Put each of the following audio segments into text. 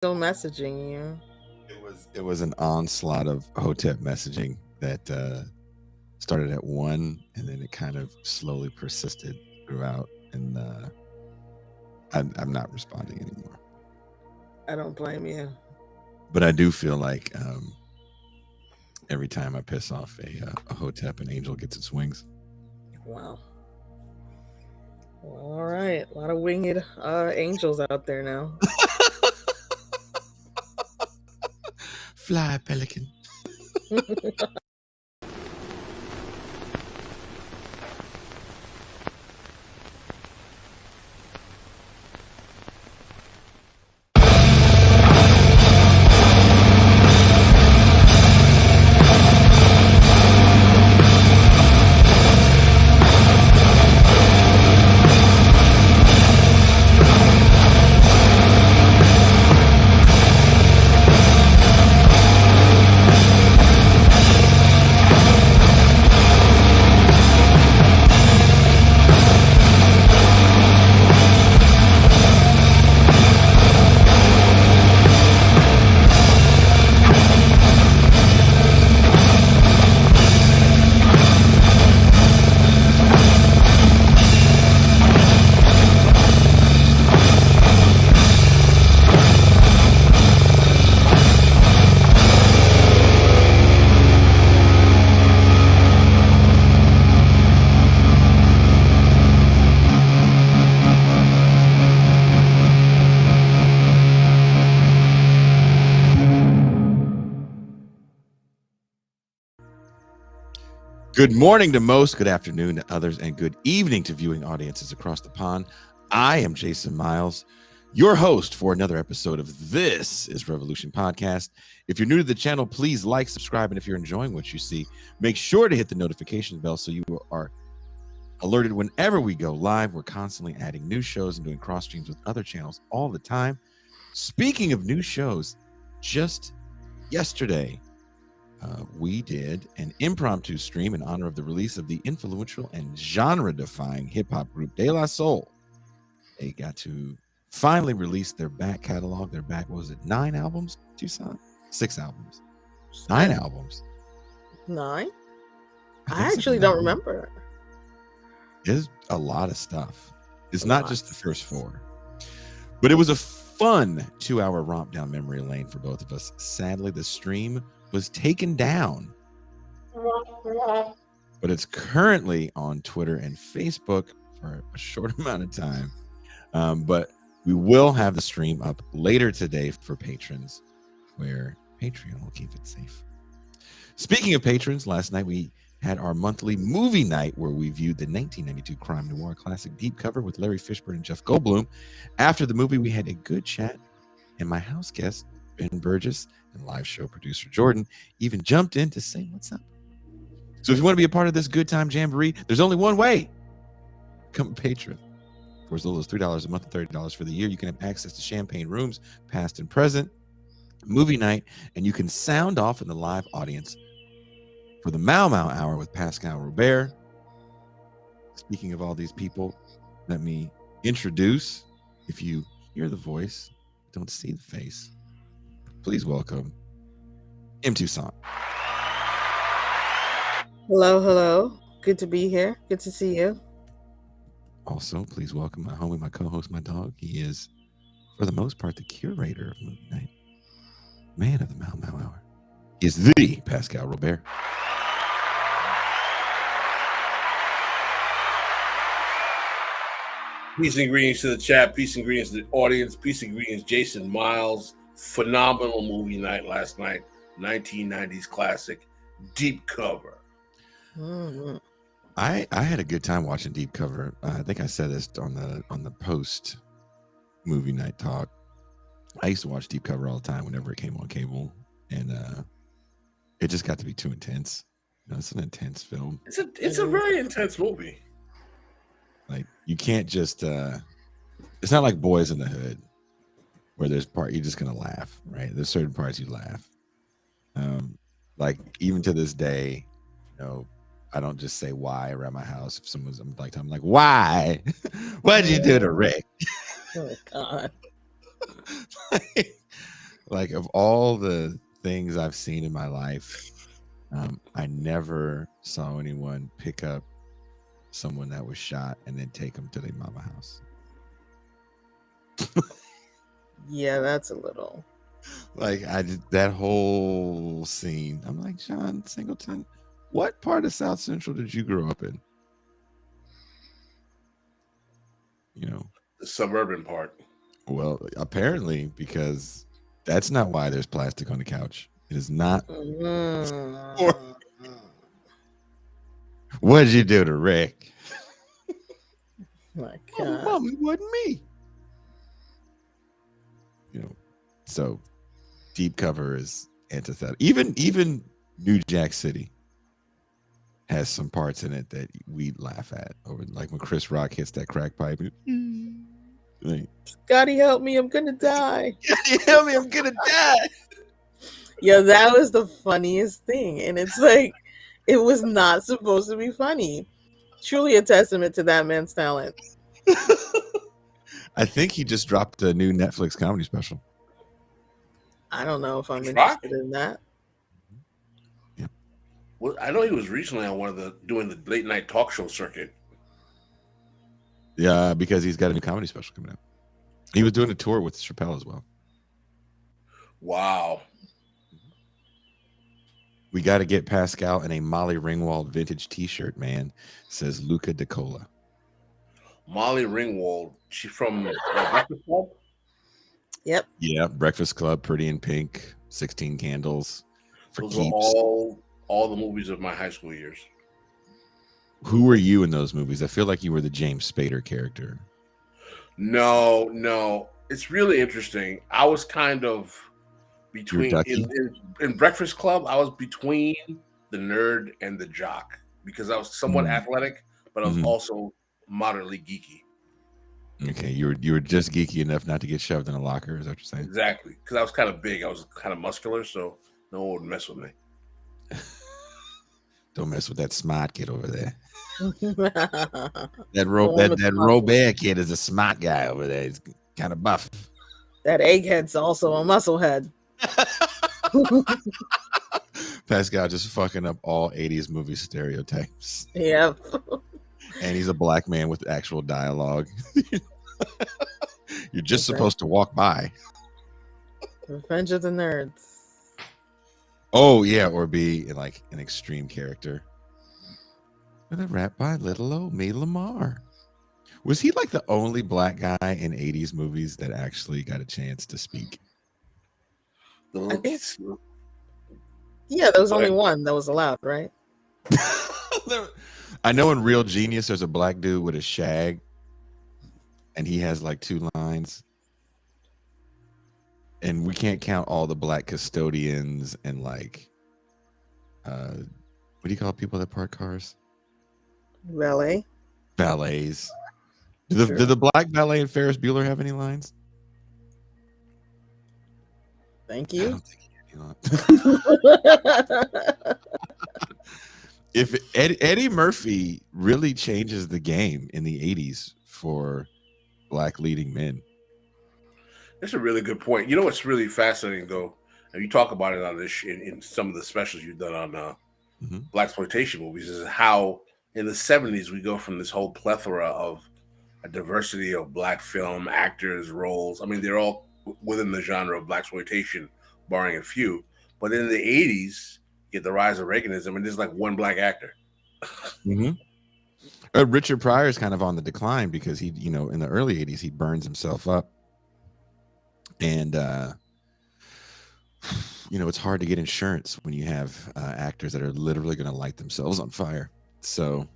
Still messaging you. It was an onslaught of Hotep messaging that started at 1, and then it kind of slowly persisted throughout. And I'm not responding anymore. I don't blame you. But I do feel like every time I piss off a Hotep, an angel gets its wings. Wow. Well, all right. A lot of winged angels out there now. Fly, pelican. Good morning to most, good afternoon to others, and good evening to viewing audiences across the pond. I am Jason Miles, your host for another episode of This is Revolution Podcast. If you're new to the channel, please like, subscribe, and if you're enjoying what you see, make sure to hit the notification bell so you are alerted whenever we go live. We're constantly adding new shows and doing cross streams with other channels all the time. Speaking of new shows, just yesterday, we did an impromptu stream in honor of the release of the influential and genre-defying hip-hop group De La Soul. They got to finally release their back catalog. Their back, what was it, 9 albums, Tucson? 6 albums. 9 albums. 9? I actually don't remember. There's a lot of stuff. It's not just the first 4. But it was a fun 2-hour romp down memory lane for both of us. Sadly, the stream was taken down, but it's currently on Twitter and Facebook for a short amount of time. But we will have the stream up later today for patrons, where Patreon will keep it safe. Speaking of patrons, last night we had our monthly movie night where we viewed the 1992 crime noir classic Deep Cover with Larry Fishburne and Jeff Goldblum. After the movie, we had a good chat, and my house guest, Ben Burgess, and live show producer Jordan even jumped in to say what's up. So if you want to be a part of this good time jamboree, there's only one way. Become a patron. For as little as $3 a month and $30 for the year, you can have access to champagne rooms, past and present, movie night, and you can sound off in the live audience for the Mau Mau Hour with Pascal Robert. Speaking of all these people, let me introduce, if you hear the voice, don't see the face, please welcome M. Tucson. Hello. Good to be here. Good to see you. Also, please welcome my homie, my co-host, my dog. He is, for the most part, the curator of movie night, man of the Mau Mau Hour. He is the Pascal Robert. Peace and greetings to the chat. Peace and greetings to the audience. Peace and greetings, Jason Miles. Phenomenal movie night last night. 1990s classic, Deep Cover. Mm-hmm. I had a good time watching Deep Cover. I think I said this on the post movie night talk. I used to watch Deep Cover all the time whenever it came on cable, and it just got to be too intense. You know, it's an intense film. It's a very intense movie. Like, you can't just it's not like Boys in the Hood where there's part you're just gonna laugh, right? There's certain parts you laugh. Like, even to this day, you know, I don't just say why around my house. If someone's I'm like, why? What'd you do to Rick? Oh God. Like, of all the things I've seen in my life, I never saw anyone pick up someone that was shot and then take them to their mama house. Yeah, that's a little. Like, I did that whole scene. I'm like, John Singleton, what part of South Central did you grow up in? You know, The suburban part. well, apparently, because that's not why there's plastic on the couch. It is not. Mm. What did you do to Rick? My Oh, God. Mom, it wasn't me. You know, so deep cover is antithetical. Even New Jack City has some parts in it that we laugh at over, like when Chris Rock hits that crack pipe. Like, Scotty, help me! I'm gonna die. help me! I'm gonna die. Yeah, that was the funniest thing, and it's like it was not supposed to be funny. Truly a testament to that man's talent. I think he just dropped a new Netflix comedy special. I don't know if I'm Chris Rock? interested in that. Yeah. Well, I know he was recently on doing the late night talk show circuit. Yeah, because he's got a new comedy special coming out. He was doing a tour with Chappelle as well. Wow. We got to get Pascal in a Molly Ringwald vintage T-shirt, man. Says Luca DeCola. Molly Ringwald. She from Breakfast Club? Yep. Yeah, Breakfast Club, Pretty in Pink, 16 Candles. For Those were keeps. all the movies of my high school years. Who were you in those movies? I feel like you were the James Spader character. No. It's really interesting. I was kind of between in Breakfast Club. I was between the nerd and the jock because I was somewhat athletic, but I was also moderately geeky. Okay, you were just geeky enough not to get shoved in a locker. Is that what you're saying? Exactly, because I was kind of big. I was kind of muscular, so no one would mess with me. Don't mess with that smart kid over there. That That Robert kid is a smart guy over there. He's kind of buff. egghead's also a musclehead. Pascal just fucking up all 80s movie stereotypes. Yep. And he's a black man with actual dialogue. You're just supposed to walk by. Revenge of the Nerds. Oh, yeah, or be like an extreme character. With a rap by little old me Lamar. Was he like the only black guy in 80s movies that actually got a chance to speak? I think so. Yeah, there was only one that was allowed, right? I know in Real Genius there's a black dude with a shag and he has like 2 lines. And we can't count all the black custodians and like what do you call people that park cars? Valet. Valets. Did the black valet and Ferris Bueller have any lines? Thank you. I don't think he had any lines. If Eddie Murphy really changes the game in the 80s for black leading men. That's a really good point. You know what's really fascinating though, and you talk about it on this in some of the specials you've done on blaxploitation movies, is how in the 70s we go from this whole plethora of a diversity of black film actors, roles. I mean, they're all within the genre of blaxploitation, barring a few. But in the 80s, you get the rise of Reaganism, and there's like one black actor. Richard Pryor is kind of on the decline because he, in the early 80s, he burns himself up. And, it's hard to get insurance when you have actors that are literally going to light themselves on fire. So,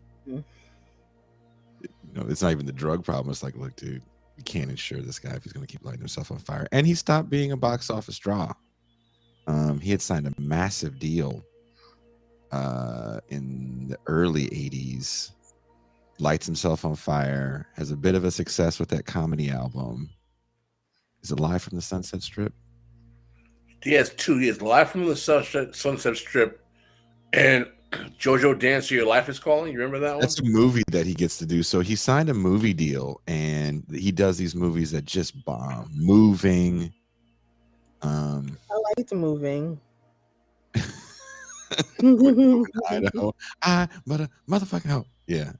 it's not even the drug problem. It's like, look, dude, we can't insure this guy if he's going to keep lighting himself on fire. And he stopped being a box office draw. He had signed a massive deal in the early 80s, lights himself on fire, has a bit of a success with that comedy album. Is it Live from the Sunset Strip? He has 2. He has Live from the Sunset Strip and JoJo Dance to Your Life is Calling. You remember that one? That's a movie that he gets to do. So he signed a movie deal and he does these movies that just bomb. Moving. I liked moving. Idaho. But a motherfucking hoe. Yeah.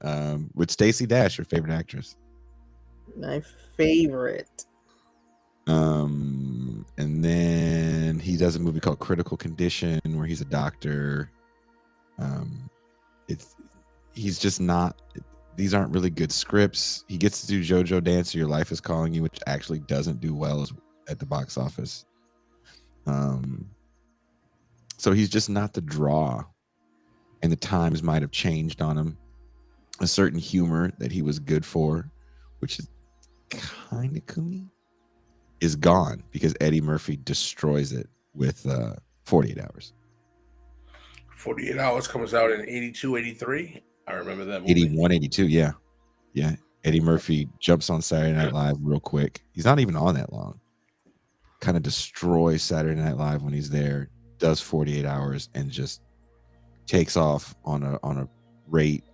With Stacey Dash, your favorite actress. My favorite. And then he does a movie called Critical Condition where he's a doctor. He's just not. These aren't really good scripts. He gets to do JoJo Dancer, Your Life Is Calling You, which actually doesn't do well at the box office. So he's just not the draw, and the times might have changed on him. A certain humor that he was good for, which is kind of kooky, is gone because Eddie Murphy destroys it with 48 Hours. 48 Hours comes out in 82, 83. I remember that movie. 81, 82, yeah. Yeah. Eddie Murphy jumps on Saturday Night Live real quick. He's not even on that long. Kind of destroys Saturday Night Live when he's there, does 48 Hours, and just takes off on a rate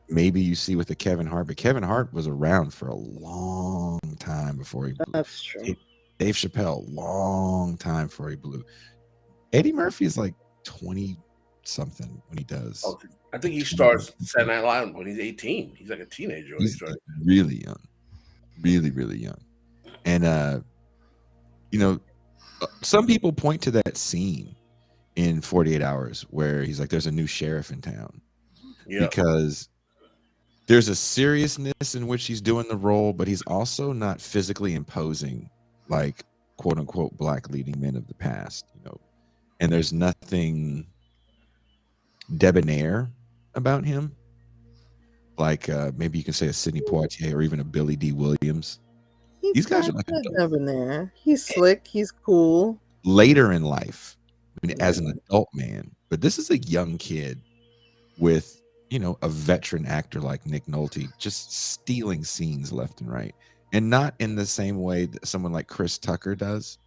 maybe you see with the Kevin Hart, but Kevin Hart was around for a long time before he blew. That's true. Dave Chappelle, long time before he blew. Eddie Murphy is like 20 something when he does. Oh, I think he starts Saturday Night Live when he's 18. He's like a teenager when he's really young. Really, really young. And some people point to that scene in 48 Hours where he's like, there's a new sheriff in town. Yeah. Because there's a seriousness in which he's doing the role, but he's also not physically imposing like quote unquote black leading men of the past, and there's nothing debonair about him. Like maybe you can say a Sidney Poitier or even a Billy D. Williams. These guys are like debonair. He's slick. He's cool. Later in life, as an adult man, but this is a young kid with a veteran actor like Nick Nolte just stealing scenes left and right, and not in the same way that someone like Chris Tucker does,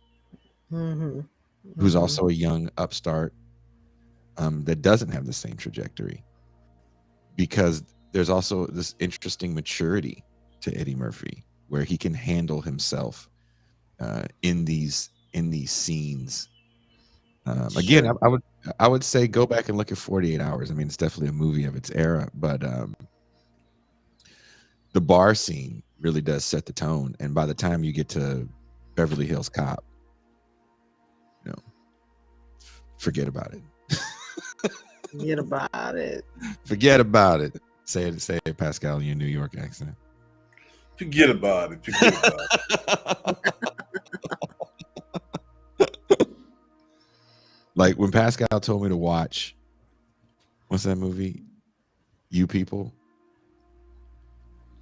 who's also a young upstart that doesn't have the same trajectory, because there's also this interesting maturity to Eddie Murphy where he can handle himself in these scenes. Again, I would say go back and look at 48 Hours. I mean, it's definitely a movie of its era, but the bar scene really does set the tone. And by the time you get to Beverly Hills Cop, forget about it. Forget about it. Forget about it. Say it, Pascal, in your New York accent. Forget about it. Forget about it. Like when Pascal told me to watch, what's that movie? You People.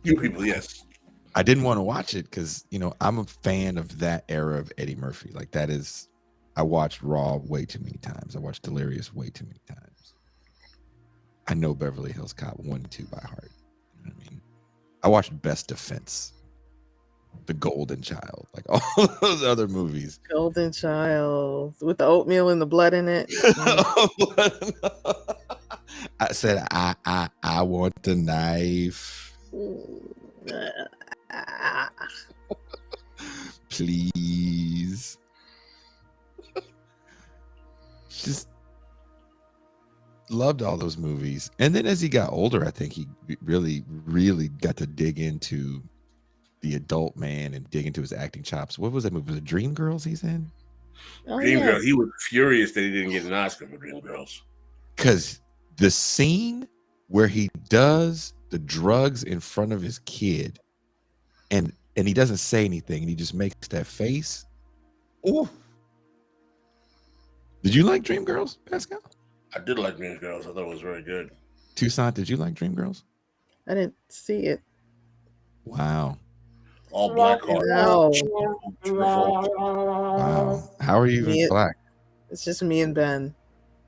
You People, yes. I didn't want to watch it because, I'm a fan of that era of Eddie Murphy. Like I watched Raw way too many times. I watched Delirious way too many times. I know Beverly Hills Cop 1 and 2 by heart. You know what I mean? I watched Best Defense, The Golden Child, like all those other movies. Golden Child with the oatmeal and the blood in it. I said, I want the knife. Please. Just loved all those movies. And then as he got older, I think he really, really got to dig into the adult man and dig into his acting chops. What was that movie? Was it Dreamgirls he's in? Dreamgirls. He was furious that he didn't get an Oscar for Dreamgirls. Because the scene where he does the drugs in front of his kid and he doesn't say anything and he just makes that face. Ooh. Did you like Dreamgirls, Pascal? I did like Dreamgirls. I thought it was very good. Toussaint, did you like Dreamgirls? I didn't see it. Wow. All black card. No. Wow. How are you even black? It's just me and Ben.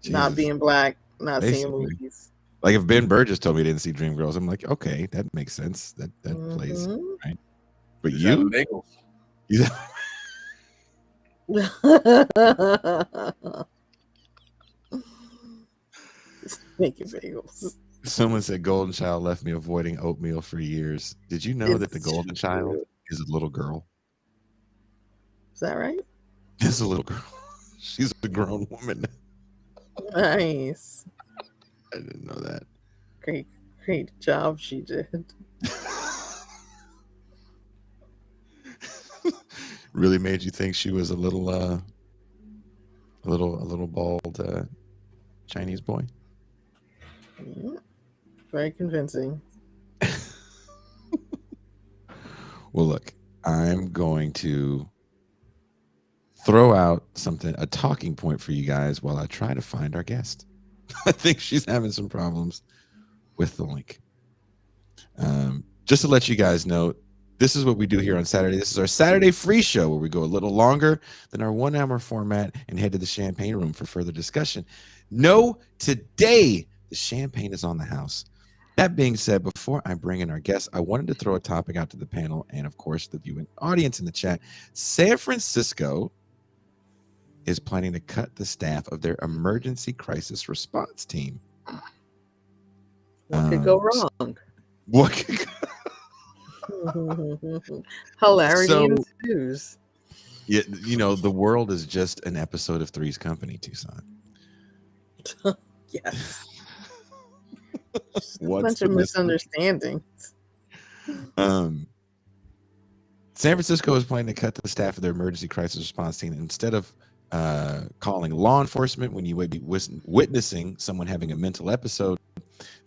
Jesus. Not being black, not seeing movies. Like if Ben Burgess told me he didn't see Dreamgirls, I'm like, okay, that makes sense. That plays, right? But you? Making bagels. Someone said Golden Child left me avoiding oatmeal for years. Did you know that the Golden Child is a little girl? Is that right? is a little girl. She's a grown woman. Nice. I didn't know that. Great job she did. Really made you think she was a little bald Chinese boy. Very convincing. Well, look, I'm going to throw out a talking point for you guys while I try to find our guest. I think she's having some problems with the link. Just to let you guys know, this is what we do here on Saturday. This is our Saturday free show where we go a little longer than our 1 hour format and head to the champagne room for further discussion. No, today the champagne is on the house. That being said, before I bring in our guests, I wanted to throw a topic out to the panel and, of course, the viewing audience in the chat. San Francisco is planning to cut the staff of their emergency crisis response team. What could go wrong? What could Hilarity ensues. Yeah, the world is just an episode of Three's Company, Tucson. Yes. What's a bunch of misunderstandings. San Francisco is planning to cut the staff of their emergency crisis response team. Instead of calling law enforcement when you would be witnessing someone having a mental episode,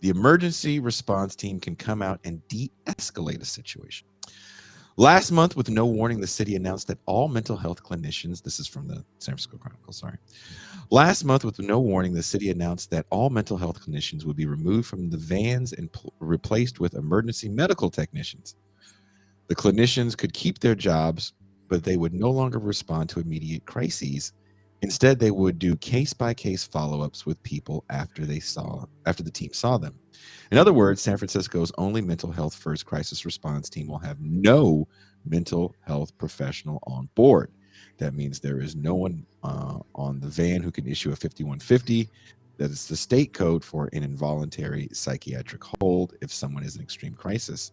the emergency response team can come out and de-escalate a situation. Last month, with no warning, the city announced that all mental health clinicians, this is from the San Francisco Chronicle, sorry. Last month, with no warning, the city announced that all mental health clinicians would be removed from the vans and replaced with emergency medical technicians. The clinicians could keep their jobs, but they would no longer respond to immediate crises. Instead, they would do case-by-case follow-ups with people after the team saw them. In other words, San Francisco's only mental health first crisis response team will have no mental health professional on board. That means there is no one on the van who can issue a 5150. That is the state code for an involuntary psychiatric hold if someone is in extreme crisis.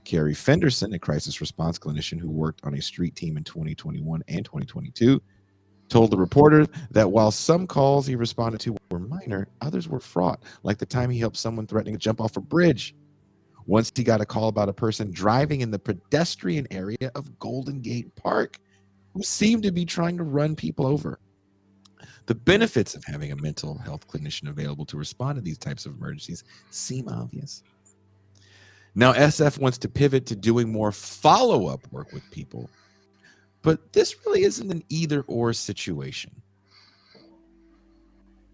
Carrie Fenderson, a crisis response clinician who worked on a street team in 2021 and 2022, told the reporter that while some calls he responded to were minor, others were fraught, like the time he helped someone threatening to jump off a bridge. Once he got a call about a person driving in the pedestrian area of Golden Gate Park who seemed to be trying to run people over. The benefits of having a mental health clinician available to respond to these types of emergencies seem obvious. Now, SF wants to pivot to doing more follow-up work with people, but this really isn't an either-or situation.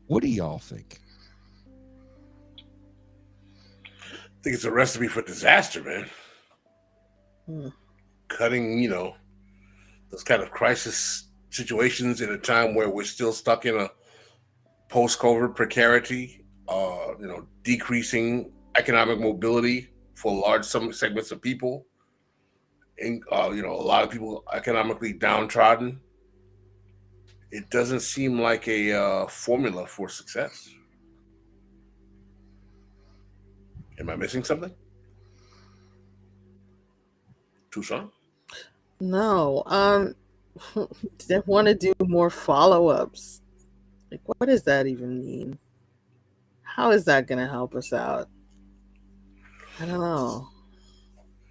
What do y'all think? I think it's a recipe for disaster, man. Cutting, those kind of crisis situations in a time where we're still stuck in a post-COVID precarity, decreasing economic mobility for large segments of people, and a lot of people economically downtrodden. It doesn't seem like a formula for success. Am I missing something? Tucson? No. They want to do more follow-ups. Like, what does that even mean? How is that going to help us out? I don't know.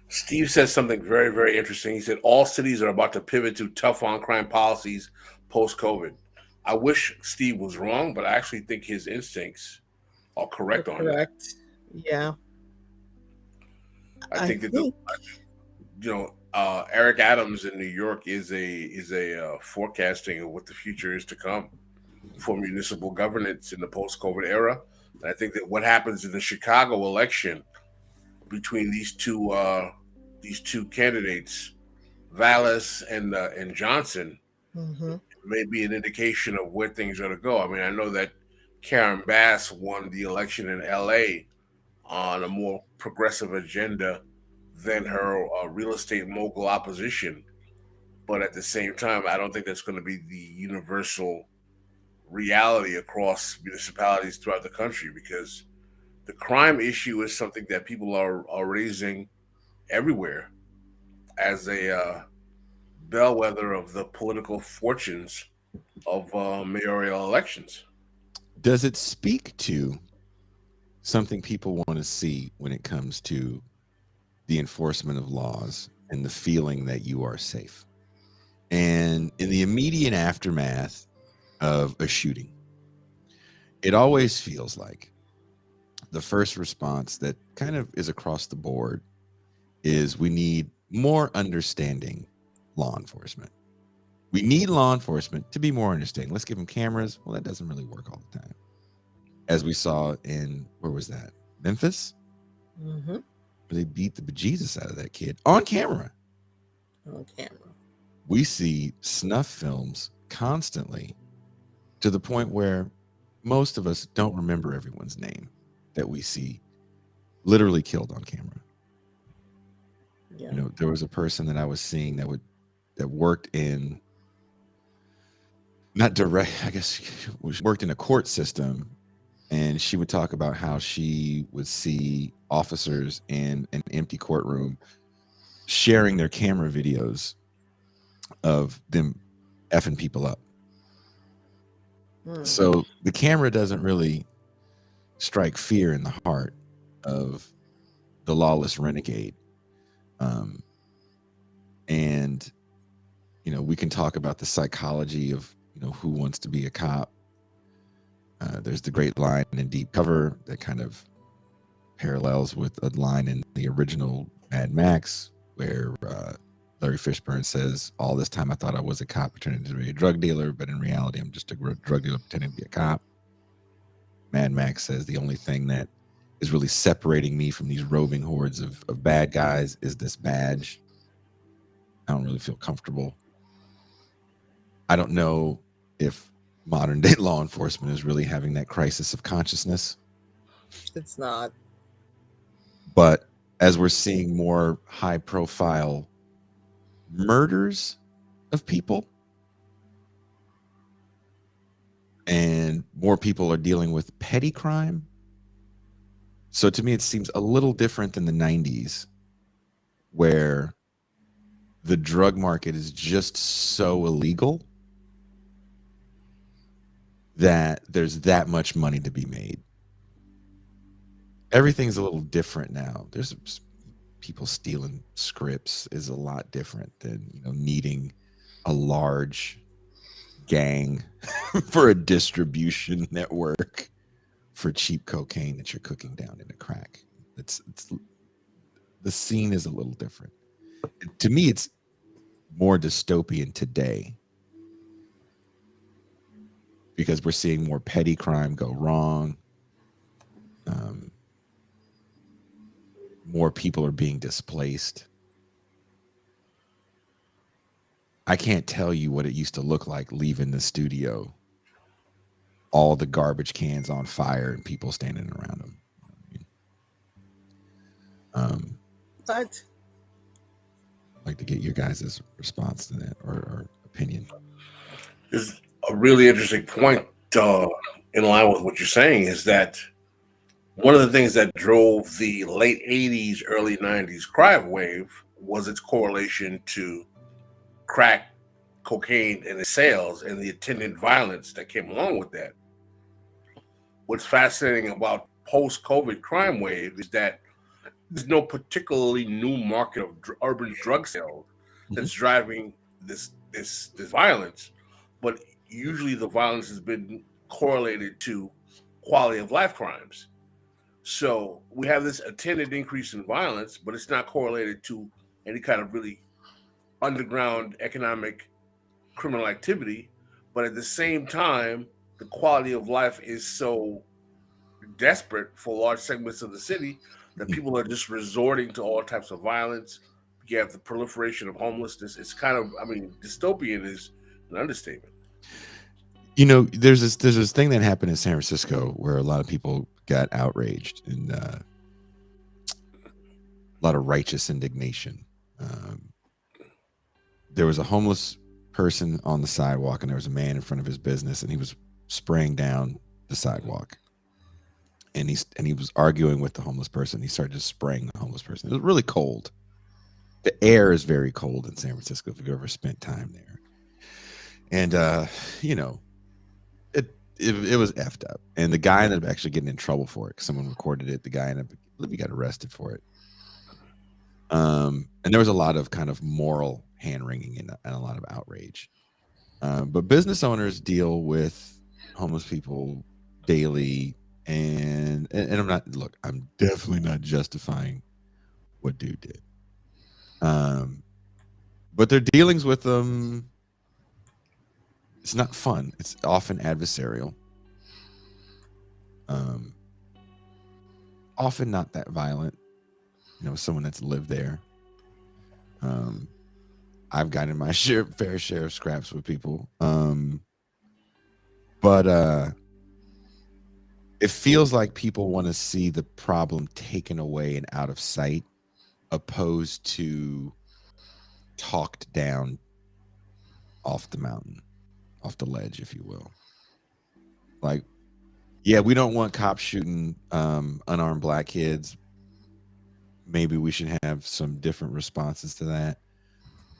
Steve says something very, very interesting. He said all cities are about to pivot to tough on crime policies post-COVID. I wish Steve was wrong, but I actually think his instincts are correct on that. Yeah. I think Eric Adams in New York is a forecasting of what the future is to come for municipal governance in the post-COVID era. And I think that what happens in the Chicago election between these two candidates, Vallis and Johnson, may be an indication of where things are going to go. I mean, I know that Karen Bass won the election in LA on a more progressive agenda than her real estate mogul opposition. But at the same time, I don't think that's going to be the universal reality across municipalities throughout the country, because the crime issue is something that people are raising everywhere as a bellwether of the political fortunes of mayoral elections. Does it speak to something people want to see when it comes to the enforcement of laws and the feeling that you are safe? And in the immediate aftermath of a shooting, it always feels like the first response that kind of is across the board is we need more understanding law enforcement. We need law enforcement to be more understanding. Let's give them cameras. Well, that doesn't really work all the time. As we saw in, where was that? Memphis? Mm-hmm. Where they beat the bejesus out of that kid on camera. On camera. We see snuff films constantly to the point where most of us don't remember everyone's name that we see literally killed on camera. Yeah. You know, there was a person that I was seeing that worked in, not direct, I guess, worked in a court system, and she would talk about how she would see officers in an empty courtroom sharing their camera videos of them effing people up. So the camera doesn't really strike fear in the heart of the lawless renegade. And, you know, we can talk about the psychology of, you know, who wants to be a cop. There's the great line in Deep Cover that kind of parallels with a line in the original Mad Max where Larry Fishburne says, all this time I thought I was a cop pretending to be a drug dealer, but in reality I'm just a drug dealer pretending to be a cop. Mad Max says the only thing that is really separating me from these roving hordes of bad guys is this badge. I don't really feel comfortable. I don't know if modern day law enforcement is really having that crisis of consciousness. It's not. But as we're seeing more high profile murders of people and more people are dealing with petty crime. So to me, it seems a little different than the 90s where the drug market is just so illegal that there's that much money to be made. Everything's a little different now. There's people stealing scripts is a lot different than, you know, needing a large gang for a distribution network for cheap cocaine that you're cooking down into crack. It's the scene is a little different. To me, it's more dystopian today because we're seeing more petty crime go wrong. More people are being displaced. I can't tell you what it used to look like leaving the studio. All the garbage cans on fire and people standing around them. But I'd like to get your guys' response to that or opinion. There's a really interesting point in line with what you're saying is that one of the things that drove the late 80s, early 90s crime wave was its correlation to crack cocaine and its sales and the attendant violence that came along with that. What's fascinating about post-COVID crime wave is that there's no particularly new market of urban drug sales that's driving this violence, but usually the violence has been correlated to quality of life crimes. So we have this attendant increase in violence, but it's not correlated to any kind of really underground economic criminal activity. But at the same time, the quality of life is so desperate for large segments of the city that people are just resorting to all types of violence. You have the proliferation of homelessness. It's kind of, I mean, dystopian is an understatement. You know, there's this thing that happened in San Francisco where a lot of people got outraged and a lot of righteous indignation. There was a homeless person on the sidewalk and there was a man in front of his business and he was spraying down the sidewalk. And he was arguing with the homeless person. He started just spraying the homeless person. It was really cold. The air is very cold in San Francisco if you've ever spent time there. And you know, it was effed up. And the guy ended up actually getting in trouble for it because someone recorded it. The guy ended up, he got arrested for it. And there was a lot of kind of moral hand wringing and a lot of outrage. But business owners deal with homeless people daily, and I'm definitely not justifying what dude did. But their dealings with them, it's not fun. It's often adversarial. Often not that violent. You know, someone that's lived there. I've gotten my fair share of scraps with people. But it feels like people want to see the problem taken away and out of sight, opposed to talked down off the mountain, off the ledge, if you will. Like, yeah, we don't want cops shooting unarmed black kids. Maybe we should have some different responses to that.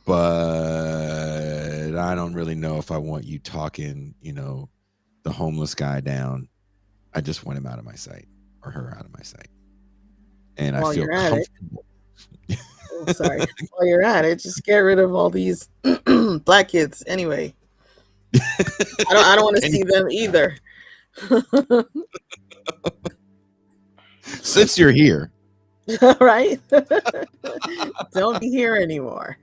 But I don't really know if I want you talking, you know, the homeless guy down. I just want him out of my sight, or her out of my sight. And I feel comfortable. Oh, sorry. While you're at it, just get rid of all these black kids anyway. I don't want to see them either. Since you're here. Right? Don't be here anymore.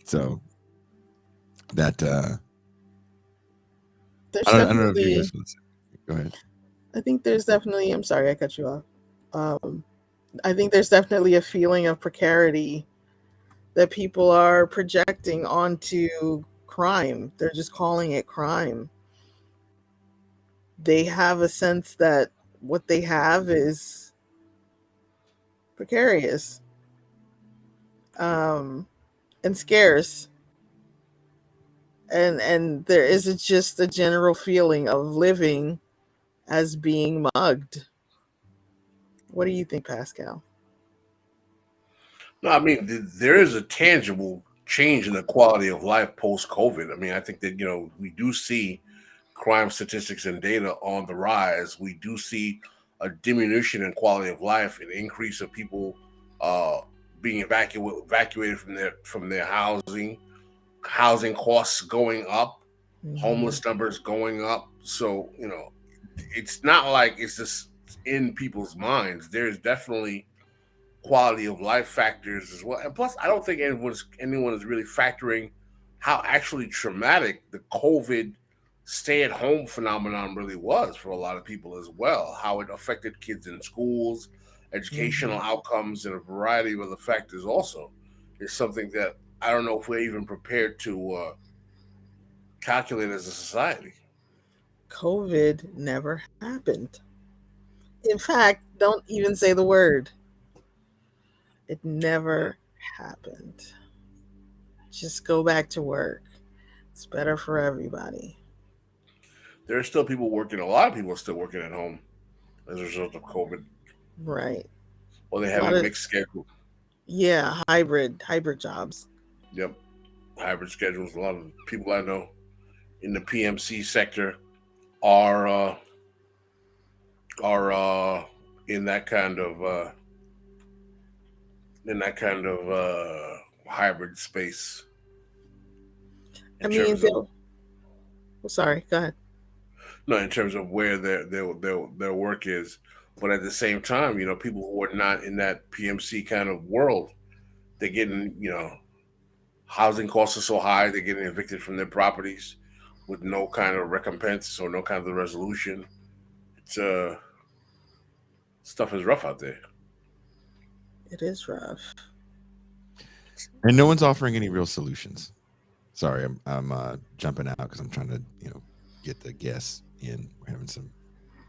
So that I don't know if you guys want to say. Go ahead. I think there's definitely, I'm sorry I cut you off. I think there's definitely a feeling of precarity that people are projecting onto crime. They're just calling it crime. They have a sense that what they have is precarious and scarce. And there is just a general feeling of living as being mugged. What do you think, Pascal? No, I mean, there is a tangible change in the quality of life post-COVID. I mean, I think that, you know, we do see crime statistics and data on the rise. We do see a diminution in quality of life, an increase of people being evacuated from their housing costs going up, homeless numbers going up. So, you know, it's not like it's just in people's minds. There's definitely quality of life factors as well. And plus, I don't think anyone is really factoring how actually traumatic the COVID stay-at-home phenomenon really was for a lot of people as well. How it affected kids in schools, educational outcomes, and a variety of other factors also is something that I don't know if we're even prepared to calculate as a society. COVID never happened. In fact, don't even say the word. It never happened. Just go back to work. It's better for everybody. There are still people working. A lot of people are still working at home as a result of COVID. Right. Or they have a mixed schedule. Yeah, hybrid jobs. Yep, hybrid schedules. A lot of people I know in the PMC sector are in that kind of hybrid space. I mean, sorry, go ahead. No, in terms of where their work is, but at the same time, you know, people who are not in that PMC kind of world, they're getting, you know, housing costs are so high, they're getting evicted from their properties with no kind of recompense or no kind of resolution. It's stuff is rough out there. It is rough. And no one's offering any real solutions. Sorry, I'm jumping out because I'm trying to, you know, get the guests in. We're having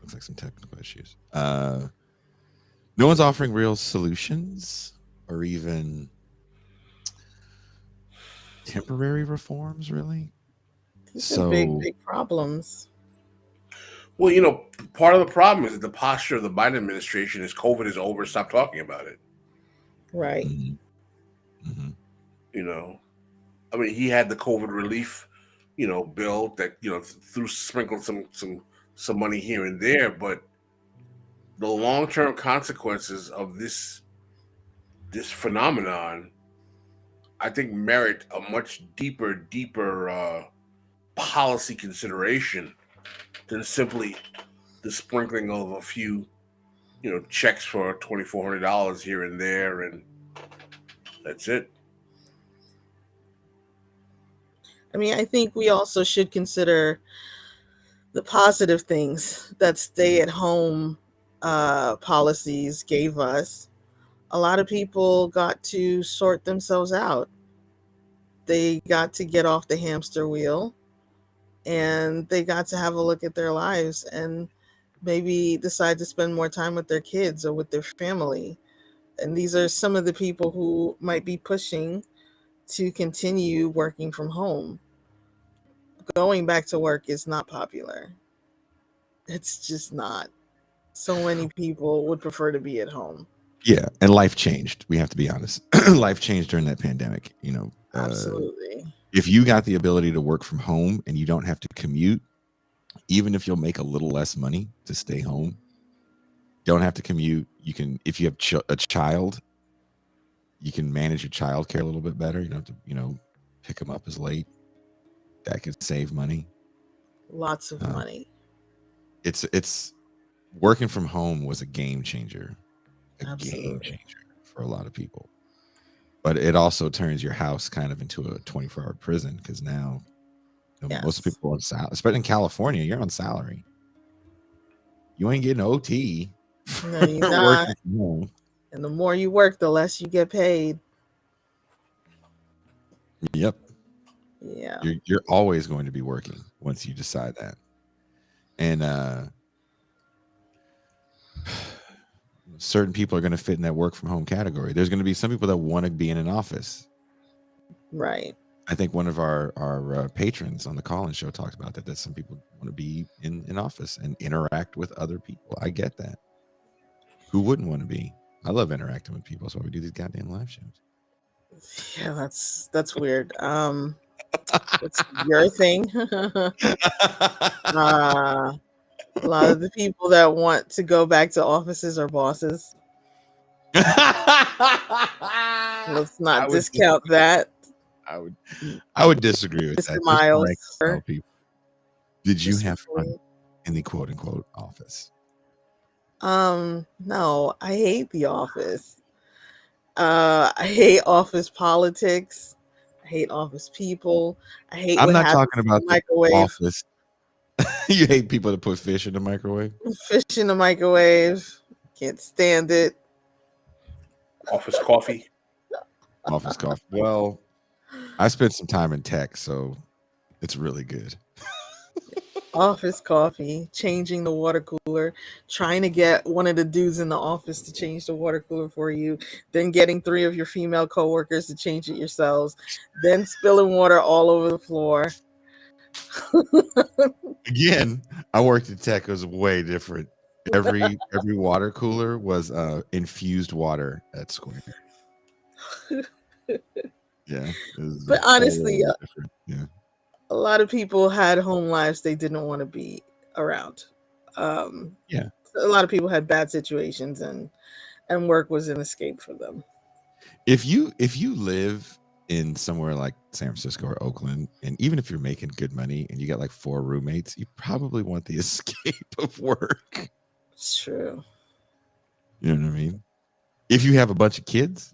looks like some technical issues. No one's offering real solutions or even temporary reforms, really. These are big problems. Well, you know, part of the problem is that the posture of the Biden administration is COVID is over. Stop talking about it. Right. Mm-hmm. You know, I mean, he had the COVID relief, bill that threw sprinkled some money here and there, but the long term consequences of this phenomenon, I think, merit a much deeper policy consideration than simply the sprinkling of a few, checks for $2,400 here and there, and that's it. I mean, I think we also should consider the positive things that stay at home policies gave us. A lot of people got to sort themselves out. They got to get off the hamster wheel, and they got to have a look at their lives and maybe decide to spend more time with their kids or with their family. And these are some of the people who might be pushing to continue working from home. Going back to work is not popular. It's just not. So many people would prefer to be at home. Yeah, and life changed. We have to be honest. Life changed during that pandemic. Absolutely. If you got the ability to work from home and you don't have to commute, even if you'll make a little less money to stay home, don't have to commute. You can, if you have a child, you can manage your child care a little bit better. You don't have to, pick them up as late. That could save money. Lots of money. It's working from home was a game changer. Absolutely. Game changer for a lot of people. But it also turns your house kind of into a 24-hour prison because now most people on salary, especially in California, you're on salary. You ain't getting OT. No, you're not. And the more you work, the less you get paid. Yep. Yeah. You're always going to be working once you decide that. And certain people are going to fit in that work from home category. There's going to be some people that want to be in an office. Right. I think one of our patrons on the call-in show talked about that some people want to be in an office and interact with other people. I get that. Who wouldn't want to be? I love interacting with people. That's why we do these goddamn live shows. Yeah, that's weird. It's your thing. A lot of the people that want to go back to offices are bosses. Let's not discount that. I would disagree with that. Miles, did you have fun in the quote unquote office? No, I hate the office. I hate office politics. I hate office people. I hate. I'm not talking about the microwave. Office. You hate people that put fish in the microwave? Fish in the microwave. Can't stand it. Office coffee. Office coffee. Well, I spent some time in tech, so it's really good. Office coffee, changing the water cooler, trying to get one of the dudes in the office to change the water cooler for you, then getting 3 of your female coworkers to change it yourselves, then spilling water all over the floor. Again, I worked in tech. It was way different. Every water cooler was infused water at Square. Yeah. But honestly, yeah. A lot of people had home lives they didn't want to be around. Yeah. A lot of people had bad situations and work was an escape for them. If you live in somewhere like San Francisco or Oakland, and even if you're making good money and you got like 4 roommates, you probably want the escape of work. It's true. You know what I mean? If you have a bunch of kids,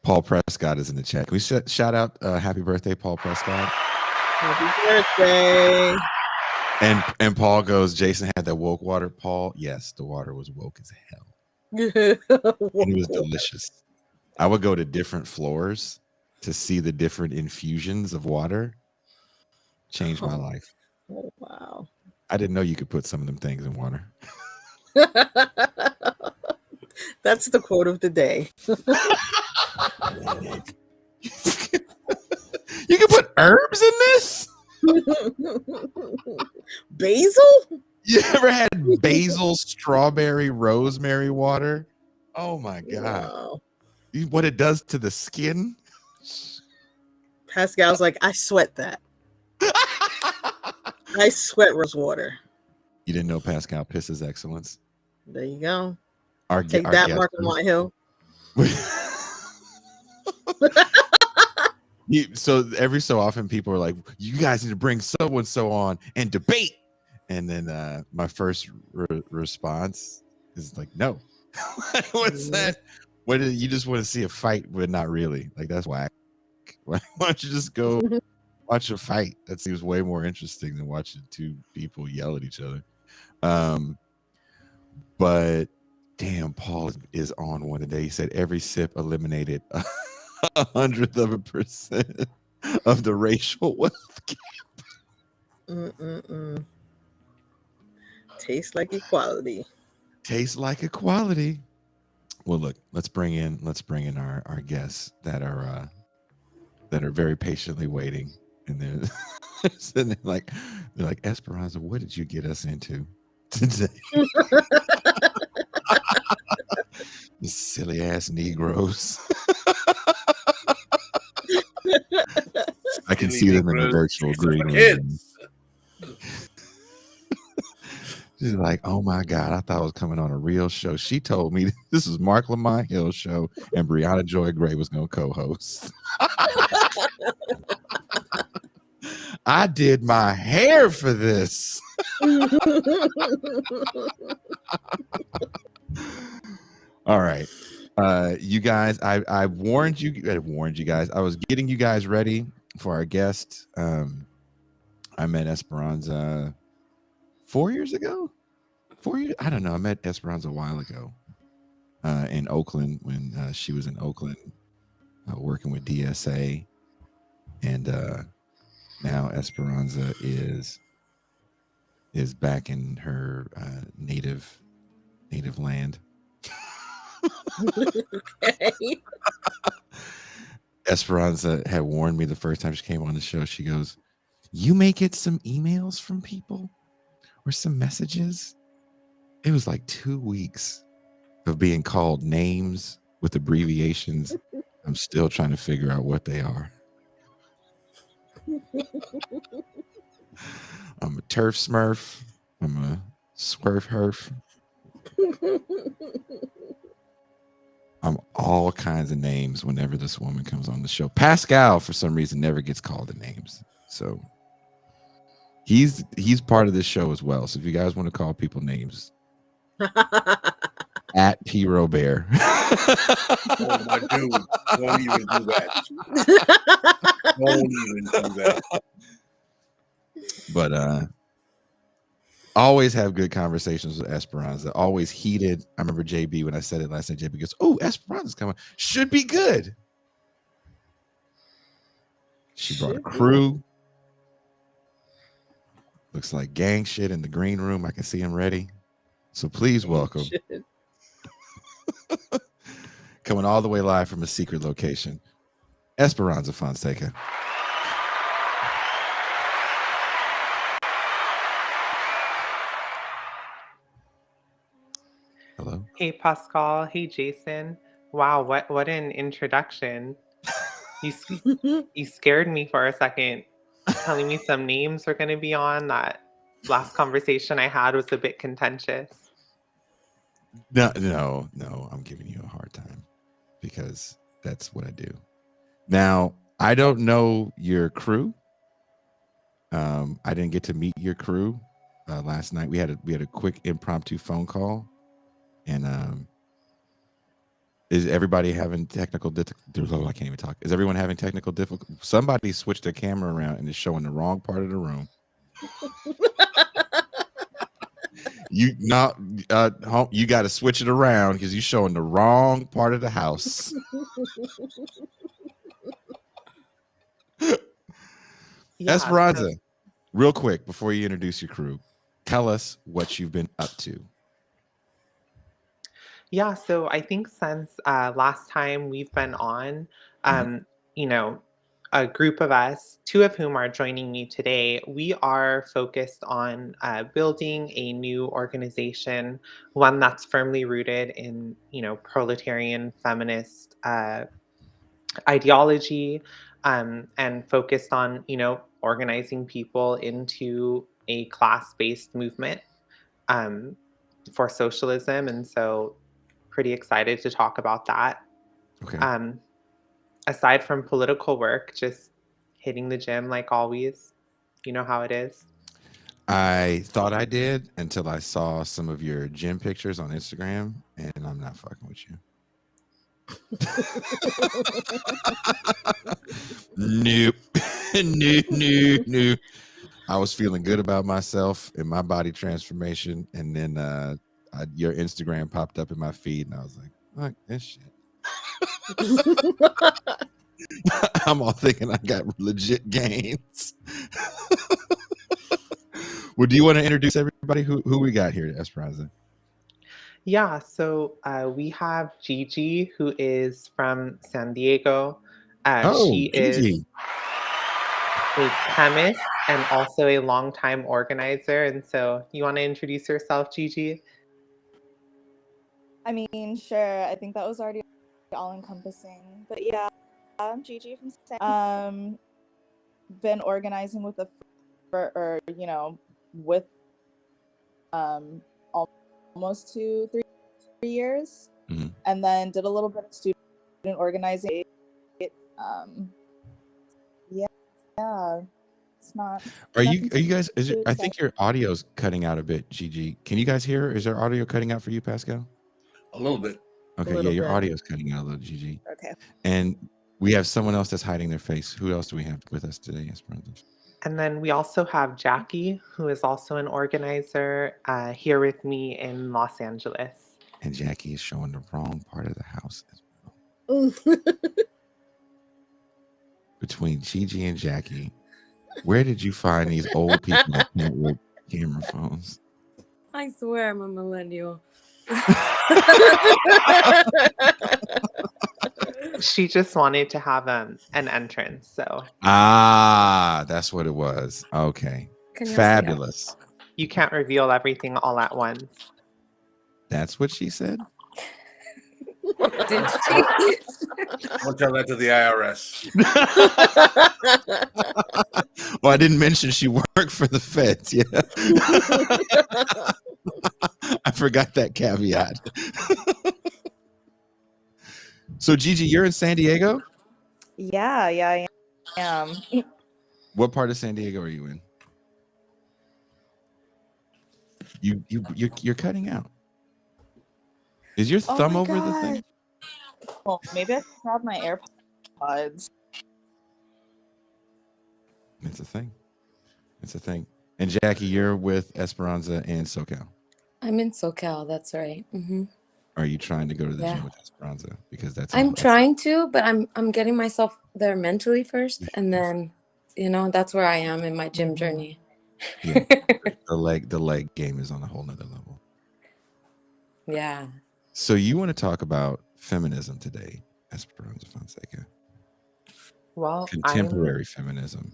Paul Prescott is in the chat. Can we shout out happy birthday, Paul Prescott? Happy birthday. And Paul goes, Jason had that woke water. Paul, yes, the water was woke as hell. And it was delicious. I would go to different floors to see the different infusions of water. Changed my life. Oh, wow. I didn't know you could put some of them things in water. That's the quote of the day. You can put herbs in this? Basil? You ever had basil, strawberry, rosemary water? Oh my God. Wow. what it does to the skin. Pascal's like, I sweat that. I sweat rose water. You didn't know Pascal pisses excellence. There you go. Our Take our that, guest. Mark Lamont Hill. So every so often people are like, you guys need to bring so and so on and debate. And then my first response is like, no. What's that? What you just want to see a fight, but not really. Like, that's whack. Why don't you just go watch a fight? That seems way more interesting than watching two people yell at each other. But damn, Paul is on one today. He said every sip eliminated 100% of the racial wealth gap. Tastes like equality. Tastes like equality. Well, look, let's bring in our guests that are very patiently waiting, and they're sitting there they're like, Esperanza, what did you get us into today? These silly ass Negroes. I can see them in the virtual green room. She's like, oh my God, I thought I was coming on a real show. She told me this is Mark Lamont Hill show and Brianna Joy Gray was going to co-host. I did my hair for this. All right. You guys, I warned you guys. I was getting you guys ready for our guest. I met Esperanza 4 years ago. 4 years? I don't know. I met Esperanza a while ago in Oakland when she was in Oakland working with DSA. And now Esperanza is back in her native land. Okay. Esperanza had warned me the first time she came on the show. She goes, you may get some emails from people or some messages. It was like 2 weeks of being called names with abbreviations. I'm still trying to figure out what they are. I'm a turf smurf. I'm a swerf herf. I'm all kinds of names whenever this woman comes on the show. Pascal, for some reason, never gets called the names. So he's part of this show as well. So if you guys want to call people names, at P. Robert. Oh, my dude. Don't even do that. Don't even do that. But always have good conversations with Esperanza. Always heated. I remember JB when I said it last night. JB goes, "Oh, Esperanza's coming. Should be good." She brought a crew. Looks like gang shit in the green room. I can see him ready. So please welcome. Coming all the way live from a secret location, Esperanza Fonseca. Hello. Hey, Pascal. Hey, Jason. Wow, what an introduction. You scared me for a second, telling me some names were going to be on. That last conversation I had was a bit contentious. No, I'm giving you a hard time because that's what I do. Now, I don't know your crew. I didn't get to meet your crew last night. We had a quick impromptu phone call, and is everybody having technical difficulties? I can't even talk. Is everyone having technical difficulties? Somebody switched their camera around and is showing the wrong part of the room. You got to switch it around because you're showing the wrong part of the house. Yeah, Esperanza, real quick before you introduce your crew, tell us what you've been up to. Yeah, so I think since last time we've been on, you know, a group of us, two of whom are joining me today, we are focused on building a new organization, one that's firmly rooted in, proletarian feminist ideology, and focused on, organizing people into a class-based movement for socialism. And so pretty excited to talk about that. Okay. Aside from political work, just hitting the gym like always. You know how it is. I thought I did until I saw some of your gym pictures on Instagram, and I'm not fucking with you. Nope. Nope. I was feeling good about myself and my body transformation, and then your Instagram popped up in my feed, and I was like, fuck this shit. I'm all thinking I got legit gains. Well, do you want to introduce everybody who we got here, Esperanza? Yeah, so we have Gigi, who is from San Diego. She Gigi. is a chemist and also a longtime organizer. And so you want to introduce yourself, Gigi? I mean, sure. I think that was already all-encompassing. But yeah, I'm Gigi from San. Been organizing with with almost 2-3 years, and then did a little bit of student organizing. Yeah, it's not. Are you guys? I think your audio's cutting out a bit, Gigi. Can you guys hear? Is there audio cutting out for you, Pascal? A little bit. Okay, yeah, your audio's cutting out a little, Gigi. Okay. And we have someone else that's hiding their face. Who else do we have with us today, Esperanza? And then we also have Jackie, who is also an organizer here with me in Los Angeles. And Jackie is showing the wrong part of the house as well. Between Gigi and Jackie, where did you find these old people that can't work camera phones? I swear I'm a millennial. She just wanted to have an entrance, so. That's what it was. Okay. Fabulous. You can't reveal everything all at once. That's what she said? Did she? Don't tell that to the IRS. Well, I didn't mention she worked for the feds. Yeah. I forgot that caveat. So, Gigi, you're in San Diego? Yeah, I am. What part of San Diego are you in? You're cutting out. Is your thumb over the thing? Oh, maybe I should grab my AirPods. It's a thing. And Jackie, you're with Esperanza and SoCal. I'm in SoCal. That's right. Mm-hmm. Are you trying to go to the gym with Esperanza? Because I'm trying to, but I'm getting myself there mentally first, and then that's where I am in my gym journey. Yeah, the leg game is on a whole nother level. Yeah. So you want to talk about feminism today, Esperanza Fonseca? Well, contemporary feminism.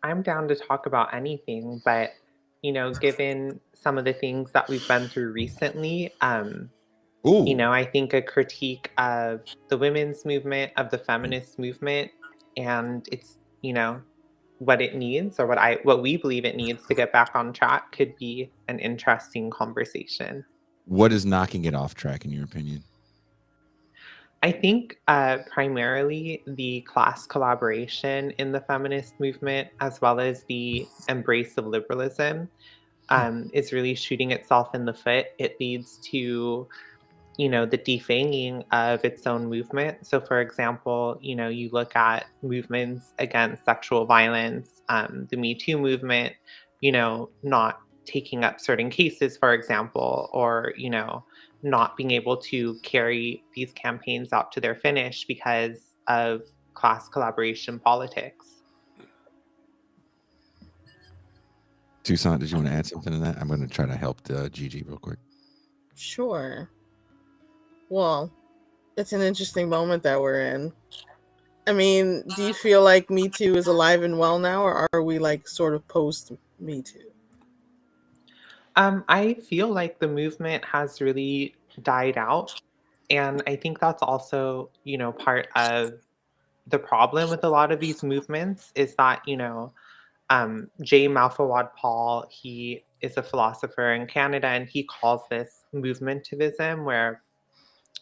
I'm down to talk about anything, but given some of the things that we've been through recently, I think a critique of the women's movement, of the feminist movement, and it's what it needs, or what we believe it needs to get back on track, could be an interesting conversation. What is knocking it off track, in your opinion? I think primarily the class collaboration in the feminist movement, as well as the embrace of liberalism, is really shooting itself in the foot. It leads to, the defanging of its own movement. So, for example, you look at movements against sexual violence, the Me Too movement, not taking up certain cases, for example, or, not being able to carry these campaigns out to their finish because of class collaboration politics. Toussaint, did you want to add something to that? I'm going to try to help Gigi real quick. Sure. Well, it's an interesting moment that we're in. I mean, do you feel like Me Too is alive and well now, or are we like sort of post Me Too? I feel like the movement has really died out. And I think that's also, part of the problem with a lot of these movements is that, J. Malfawad Paul, he is a philosopher in Canada, and he calls this movementivism, where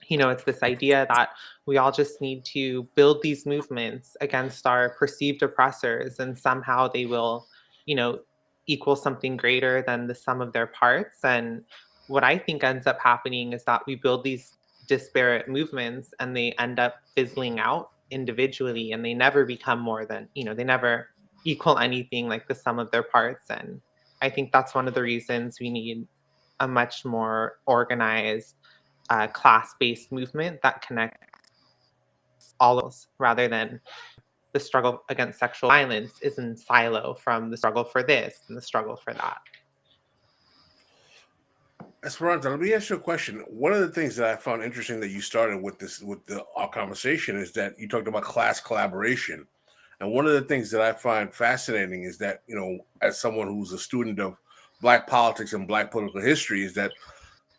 it's this idea that we all just need to build these movements against our perceived oppressors, and somehow they will, you know, equal something greater than the sum of their parts. And what I think ends up happening is that we build these disparate movements and they end up fizzling out individually, and they never become more than, they never equal anything like the sum of their parts. And I think that's one of the reasons we need a much more organized class-based movement that connects all of us, rather than the struggle against sexual violence is in silo from the struggle for this and the struggle for that. Esperanza, let me ask you a question. One of the things that I found interesting that you started with our conversation is that you talked about class collaboration. And one of the things that I find fascinating is that, as someone who's a student of Black politics and Black political history, is that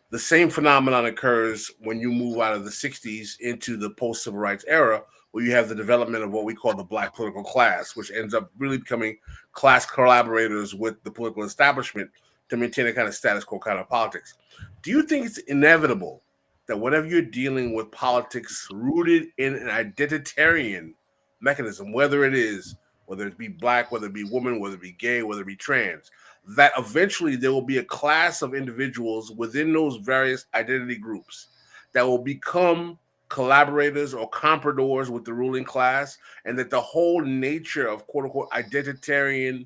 the same phenomenon occurs when you move out of the 60s into the post-civil rights era, where you have the development of what we call the Black political class, which ends up really becoming class collaborators with the political establishment to maintain a kind of status quo kind of politics. Do you think it's inevitable that whenever you're dealing with politics rooted in an identitarian mechanism, whether it be Black, whether it be woman, whether it be gay, whether it be trans, that eventually there will be a class of individuals within those various identity groups that will become collaborators or compradors with the ruling class, and that the whole nature of quote unquote identitarian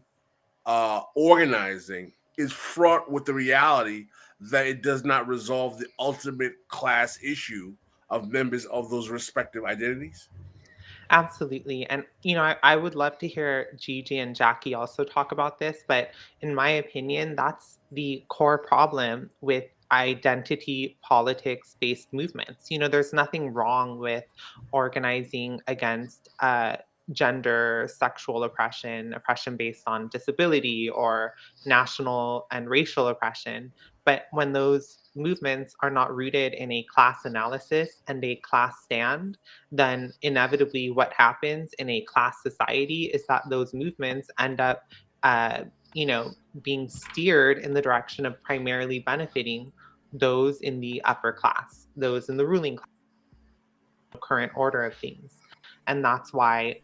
organizing is fraught with the reality that it does not resolve the ultimate class issue of members of those respective identities? Absolutely. And, I would love to hear Gigi and Jackie also talk about this, but in my opinion, that's the core problem with identity politics based movements. There's nothing wrong with organizing against gender, sexual oppression, oppression based on disability, or national and racial oppression. But when those movements are not rooted in a class analysis and a class stand, then inevitably what happens in a class society is that those movements end up, uh, being steered in the direction of primarily benefiting those in the upper class, those in the ruling class, current order of things. And that's why,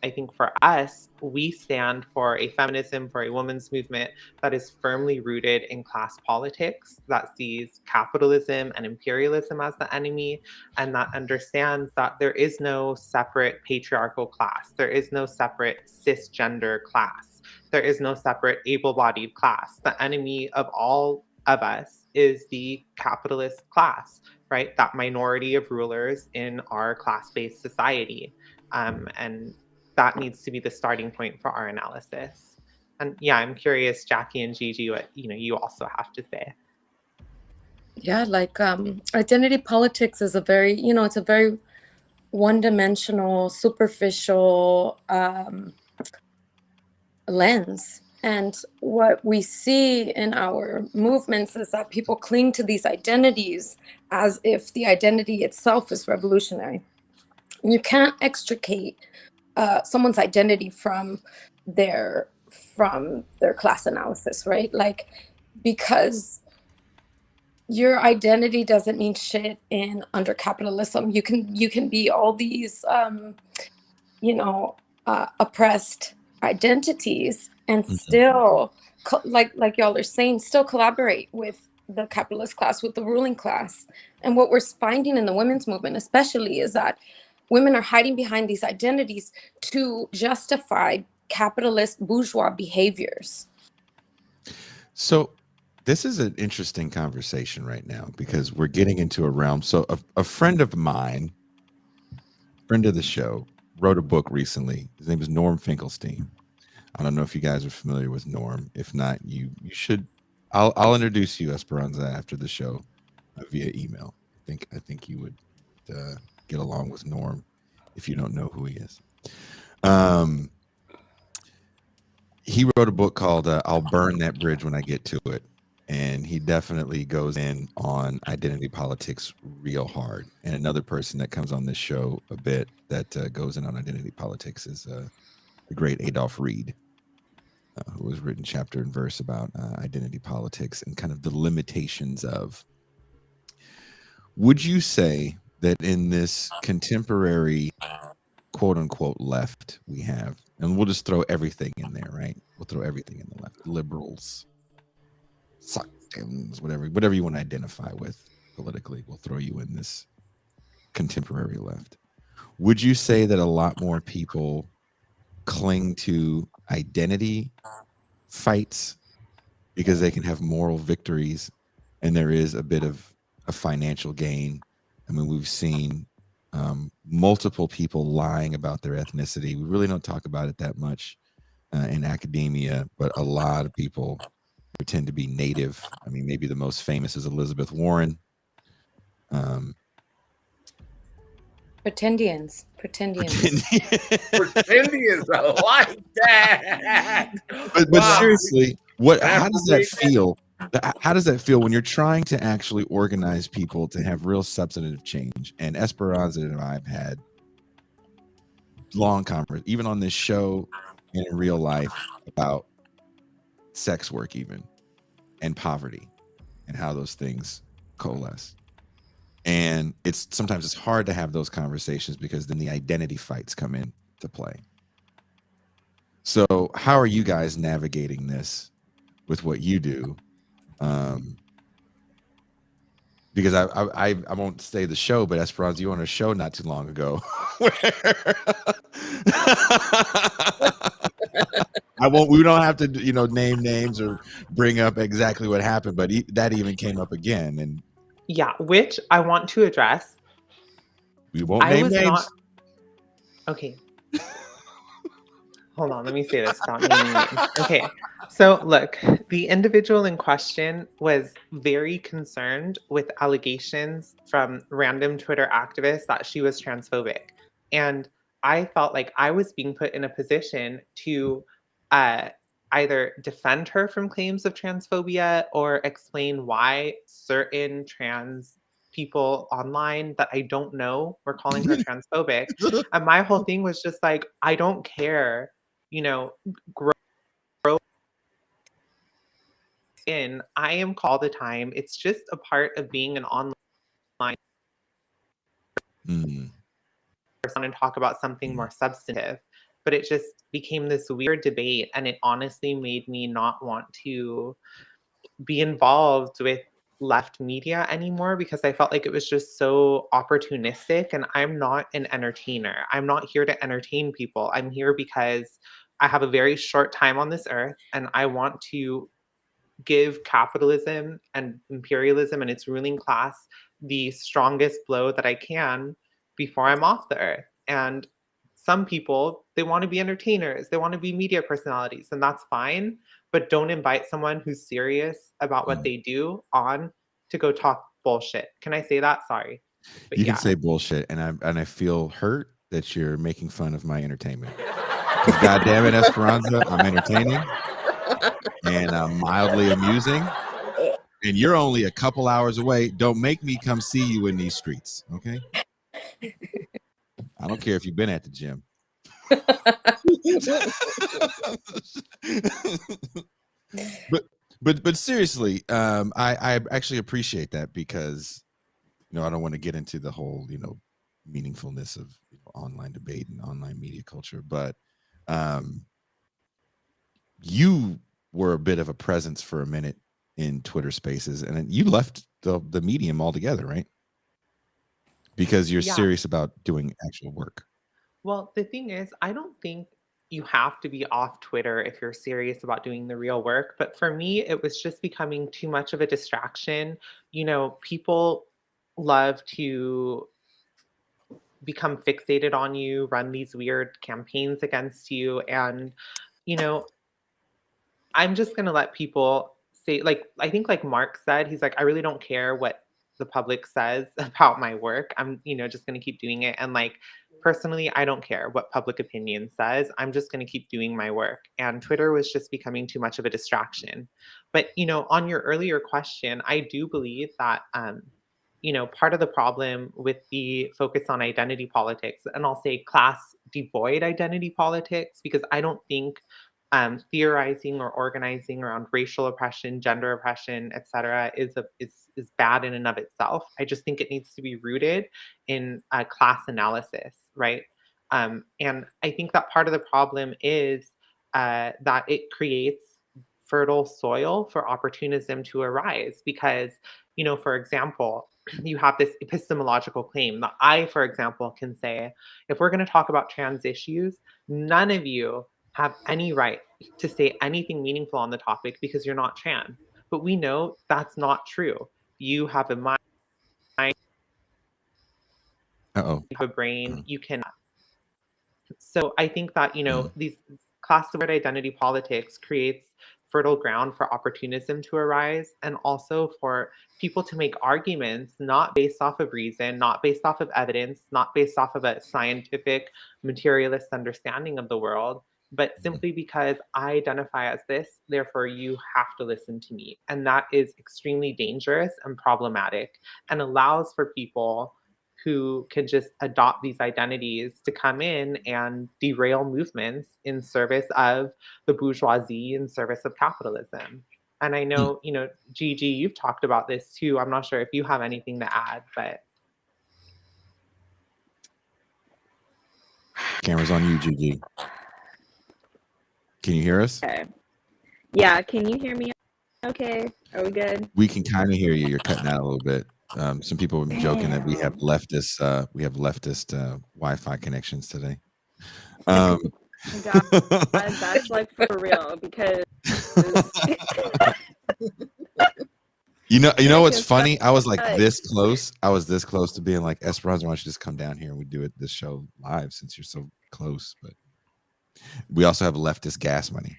I think for us, we stand for a feminism, for a women's movement that is firmly rooted in class politics, that sees capitalism and imperialism as the enemy, and that understands that there is no separate patriarchal class. There is no separate cisgender class. There is no separate able bodied class. The enemy of all of us is the capitalist class, right? That minority of rulers in our class-based society. And that needs to be the starting point for our analysis. And yeah, I'm curious, Jackie and Gigi, what you also have to say. Yeah, like identity politics is a very, it's a very one-dimensional, superficial lens. And what we see in our movements is that people cling to these identities as if the identity itself is revolutionary. You can't extricate someone's identity from their class analysis, right? Like, because your identity doesn't mean shit under capitalism. You can be all these oppressed identities and still like y'all are saying, still collaborate with the capitalist class, with the ruling class. And what we're finding in the women's movement especially is that women are hiding behind these identities to justify capitalist bourgeois behaviors. So this is an interesting conversation right now, because we're getting into a realm. So a friend of mine, friend of the show, wrote a book recently. His name is Norm Finkelstein. I don't know if you guys are familiar with Norm. If not, you should. I'll introduce you, Esperanza, after the show via email. I think you would get along with Norm. if you don't know who he is. He wrote a book called I'll Burn That Bridge When I Get to It. And he definitely goes in on identity politics real hard. And another person that comes on this show a bit that goes in on identity politics is the great Adolph Reed, who has written chapter and verse about identity politics and kind of the limitations of. Would you say that in this contemporary quote unquote left we have, and we'll just throw everything in there, right? We'll throw everything in the left, liberals, suckins, whatever you want to identify with politically, we'll throw you in this contemporary left. Would you say that a lot more people cling to identity fights because they can have moral victories and there is a bit of a financial gain? I mean, we've seen multiple people lying about their ethnicity. We really don't talk about it that much in academia, but a lot of people pretend to be native. I mean, maybe the most famous is Elizabeth Warren. Pretendians. Pretendians, I like that. But seriously, how does that feel? How does that feel when you're trying to actually organize people to have real substantive change? And Esperanza and I have had long conversations, even on this show and in real life, about sex work, even, and poverty, and how those things coalesce. And sometimes it's hard to have those conversations because then the identity fights come into play. So how are you guys navigating this with what you do? Because I won't say the show, but Esperanza, you were on a show not too long ago. We don't have to, name names or bring up exactly what happened, but that even came up again. And yeah, which I want to address. We won't name names. Okay. Hold on, let me say this without naming names. Okay, so look, the individual in question was very concerned with allegations from random Twitter activists that she was transphobic. And I felt like I was being put in a position to either defend her from claims of transphobia or explain why certain trans people online that I don't know were calling her transphobic. And my whole thing was just like, I don't care, grow in. I am called the time. It's just a part of being an online person and talk about something more substantive. But it just became this weird debate, and it honestly made me not want to be involved with left media anymore because I felt like it was just so opportunistic, and I'm not an entertainer. I'm not here to entertain people. I'm here because I have a very short time on this earth and I want to give capitalism and imperialism and its ruling class the strongest blow that I can before I'm off the earth. And some people, they want to be entertainers, they want to be media personalities, and that's fine. But don't invite someone who's serious about what they do on to go talk bullshit. Can I say that? Sorry. But you can say bullshit, and I feel hurt that you're making fun of my entertainment. God damn it, Esperanza, I'm entertaining and mildly amusing. And you're only a couple hours away. Don't make me come see you in these streets, okay? I don't care if you've been at the gym. but seriously, I actually appreciate that because I don't want to get into the whole meaningfulness of online debate and online media culture, but you were a bit of a presence for a minute in Twitter Spaces, and then you left the medium altogether, right? Because you're serious about doing actual work. Well, the thing is, I don't think you have to be off Twitter if you're serious about doing the real work. But for me, it was just becoming too much of a distraction. People love to become fixated on you, run these weird campaigns against you. And, I'm just going to let people say, I think like Mark said, he's like, I really don't care what the public says about my work. I'm, just going to keep doing it. And personally, I don't care what public opinion says. I'm just going to keep doing my work. And Twitter was just becoming too much of a distraction. But, on your earlier question, I do believe that, part of the problem with the focus on identity politics, and I'll say class devoid identity politics, because I don't think theorizing or organizing around racial oppression, gender oppression, et cetera, is bad in and of itself. I just think it needs to be rooted in class analysis, right? And I think that part of the problem is that it creates fertile soil for opportunism to arise, because, for example, you have this epistemological claim that I, for example, can say, if we're going to talk about trans issues, none of you have any right to say anything meaningful on the topic because you're not trans. But we know that's not true. You have a mind, a brain, you can. So I think that, these class-divided identity politics creates fertile ground for opportunism to arise, and also for people to make arguments not based off of reason, not based off of evidence, not based off of a scientific materialist understanding of the world, but simply because I identify as this, therefore you have to listen to me. And that is extremely dangerous and problematic, and allows for people who can just adopt these identities to come in and derail movements in service of the bourgeoisie, in service of capitalism. And I know, Gigi, you've talked about this too. I'm not sure if you have anything to add, but. Camera's on you, Gigi. Can you hear us? Okay. Yeah, can you hear me okay? Are we good? We can kind of hear you. You're cutting out a little bit. Some people have been joking that we have leftist Wi-Fi connections today. God, that's like for real, because you know what's funny? I was like this close. I was this close to being like, Esperanza, why don't you just come down here and we do this show live since you're so close? But we also have leftist gas money.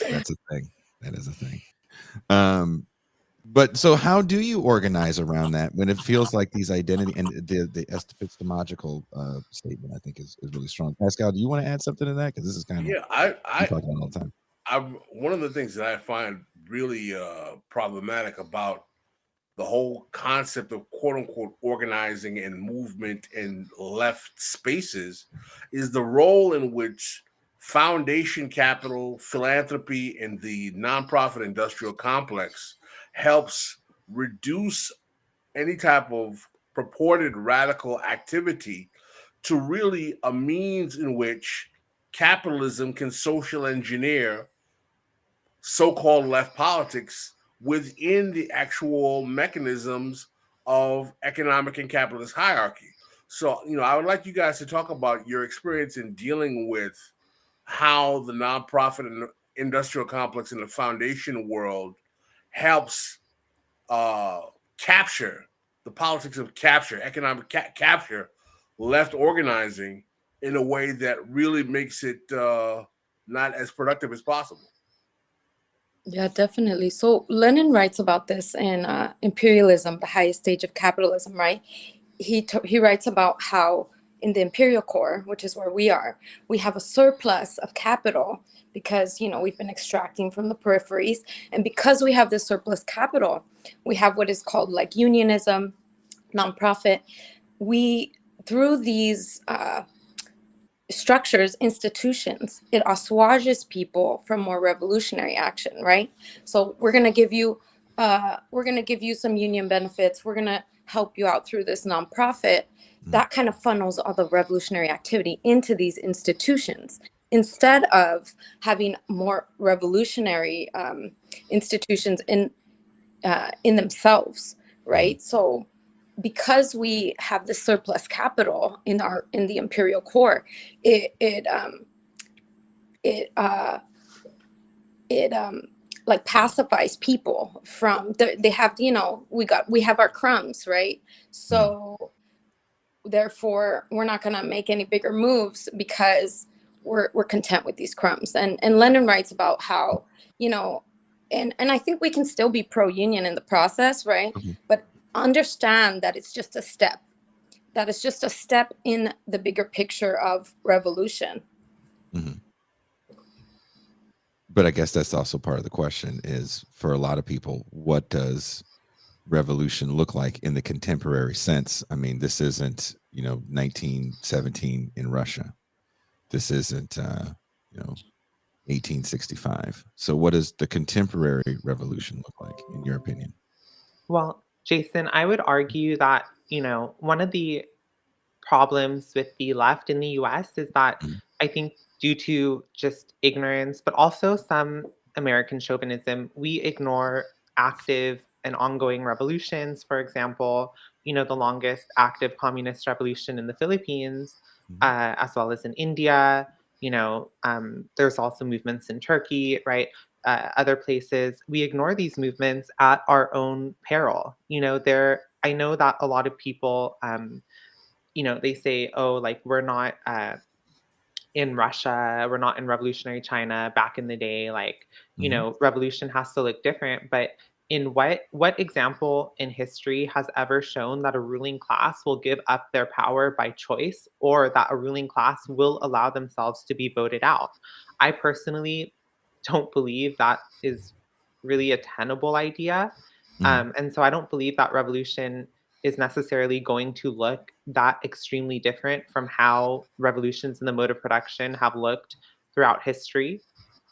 That's a thing. That is a thing. But so how do you organize around that when it feels like these identity and the epistemological statement, I think is really strong. Pascal, do you want to add something to that? Because this is kind of I talk about all the time. One of the things that I find really problematic about the whole concept of quote unquote organizing and movement in left spaces is the role in which foundation capital, philanthropy, and the nonprofit industrial complex helps reduce any type of purported radical activity to really a means in which capitalism can social engineer so-called left politics within the actual mechanisms of economic and capitalist hierarchy. So, I would like you guys to talk about your experience in dealing with how the nonprofit and industrial complex in the foundation world helps capture the politics of economic capture left organizing in a way that really makes it not as productive as possible. Yeah, definitely. So Lenin writes about this in Imperialism, the highest stage of capitalism, right? He writes about how in the imperial core, which is where we are, we have a surplus of capital because, we've been extracting from the peripheries. And because we have this surplus capital, we have what is called like unionism, nonprofit. We, through these structures, institutions, it assuages people from more revolutionary action, right? So we're going to give you some union benefits. We're going to help you out through this nonprofit. That kind of funnels all the revolutionary activity into these institutions instead of having more revolutionary institutions in themselves, right? So because we have the surplus capital in the imperial core, it like pacifies people from they have, we have our crumbs, right? So therefore we're not going to make any bigger moves because we're content with these crumbs. And Lenin writes about how, and I think we can still be pro-union in the process, right? But understand that it's just a step. that is just a step in the bigger picture of revolution. Mm-hmm. But I guess that's also part of the question is, for a lot of people, what does revolution look like in the contemporary sense? I mean, this isn't, 1917 in Russia. This isn't, 1865. So what does the contemporary revolution look like, in your opinion? Well, Jason, I would argue that, one of the problems with the left in the US is that Mhm. I think due to just ignorance, but also some American chauvinism, we ignore active and ongoing revolutions. For example, the longest active communist revolution in the Philippines, Mhm. as well as in India. There's also movements in Turkey, right? Other places. We ignore these movements at our own peril. I know that a lot of people, they say, oh, like we're not in Russia, we're not in revolutionary China back in the day. Like, Mhm. revolution has to look different. But in what example in history has ever shown that a ruling class will give up their power by choice, or that a ruling class will allow themselves to be voted out? I personally don't believe that is really a tenable idea. Mhm. And so I don't believe that revolution is necessarily going to look that extremely different from how revolutions in the mode of production have looked throughout history.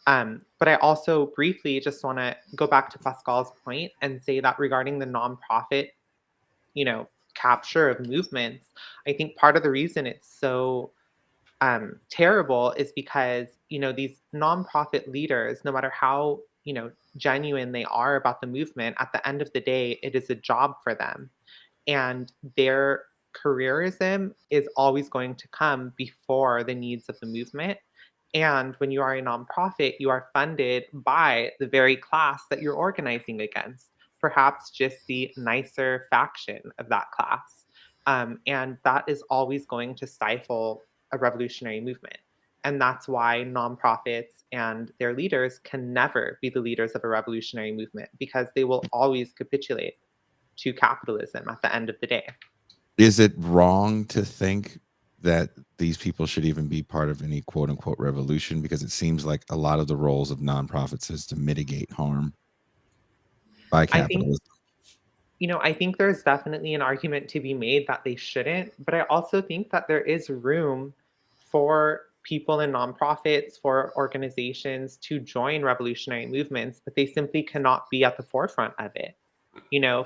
But I also briefly just want to go back to Pascal's point and say that regarding the nonprofit, capture of movements, I think part of the reason it's so terrible is because these nonprofit leaders, no matter how genuine they are about the movement, at the end of the day, it is a job for them, and their careerism is always going to come before the needs of the movement. And when you are a nonprofit, you are funded by the very class that you're organizing against, perhaps just the nicer faction of that class. And that is always going to stifle a revolutionary movement. And that's why nonprofits and their leaders can never be the leaders of a revolutionary movement, because they will always capitulate to capitalism at the end of the day. Is it wrong to think that these people should even be part of any quote unquote revolution? Because it seems like a lot of the roles of nonprofits is to mitigate harm by I think, capitalism. I think there's definitely an argument to be made that they shouldn't, but I also think that there is room for people in nonprofits, for organizations to join revolutionary movements, but they simply cannot be at the forefront of it.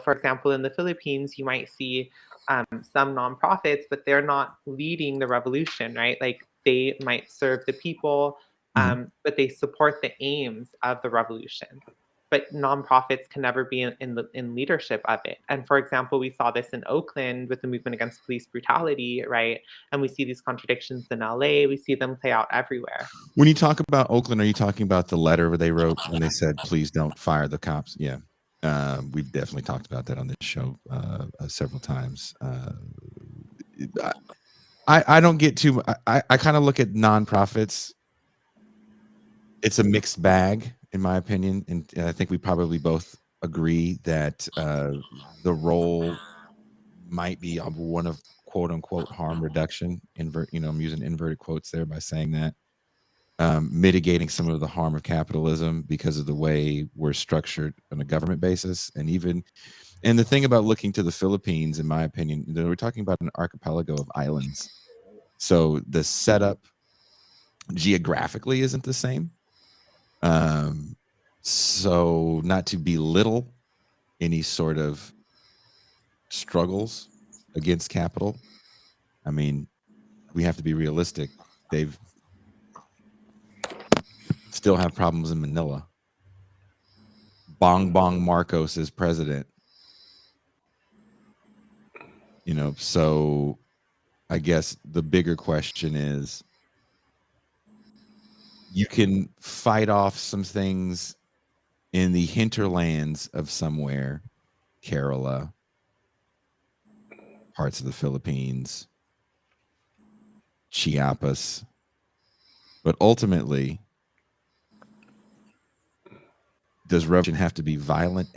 For example, in the Philippines, you might see some nonprofits, but they're not leading the revolution, right? Like they might serve the people, Mhm. but they support the aims of the revolution. But nonprofits can never be in leadership of it. And for example, we saw this in Oakland with the movement against police brutality, right? And we see these contradictions in LA. We see them play out everywhere. When you talk about Oakland, are you talking about the letter where they wrote when they said, please don't fire the cops? Yeah. We've definitely talked about that on this show several times. I don't get too. I kind of look at nonprofits. It's a mixed bag, in my opinion, and I think we probably both agree that the role might be one of quote unquote harm reduction. I'm using inverted quotes there by saying that. Mitigating some of the harm of capitalism because of the way we're structured on a government basis. And the thing about looking to the Philippines, in my opinion, we're talking about an archipelago of islands. So the setup geographically isn't the same. So not to belittle any sort of struggles against capital. I mean, we have to be realistic. They've still have problems in Manila. Bongbong Marcos is president. So I guess the bigger question is, you can fight off some things in the hinterlands of somewhere, Kerala, parts of the Philippines, Chiapas, but ultimately, does revolution have to be violent?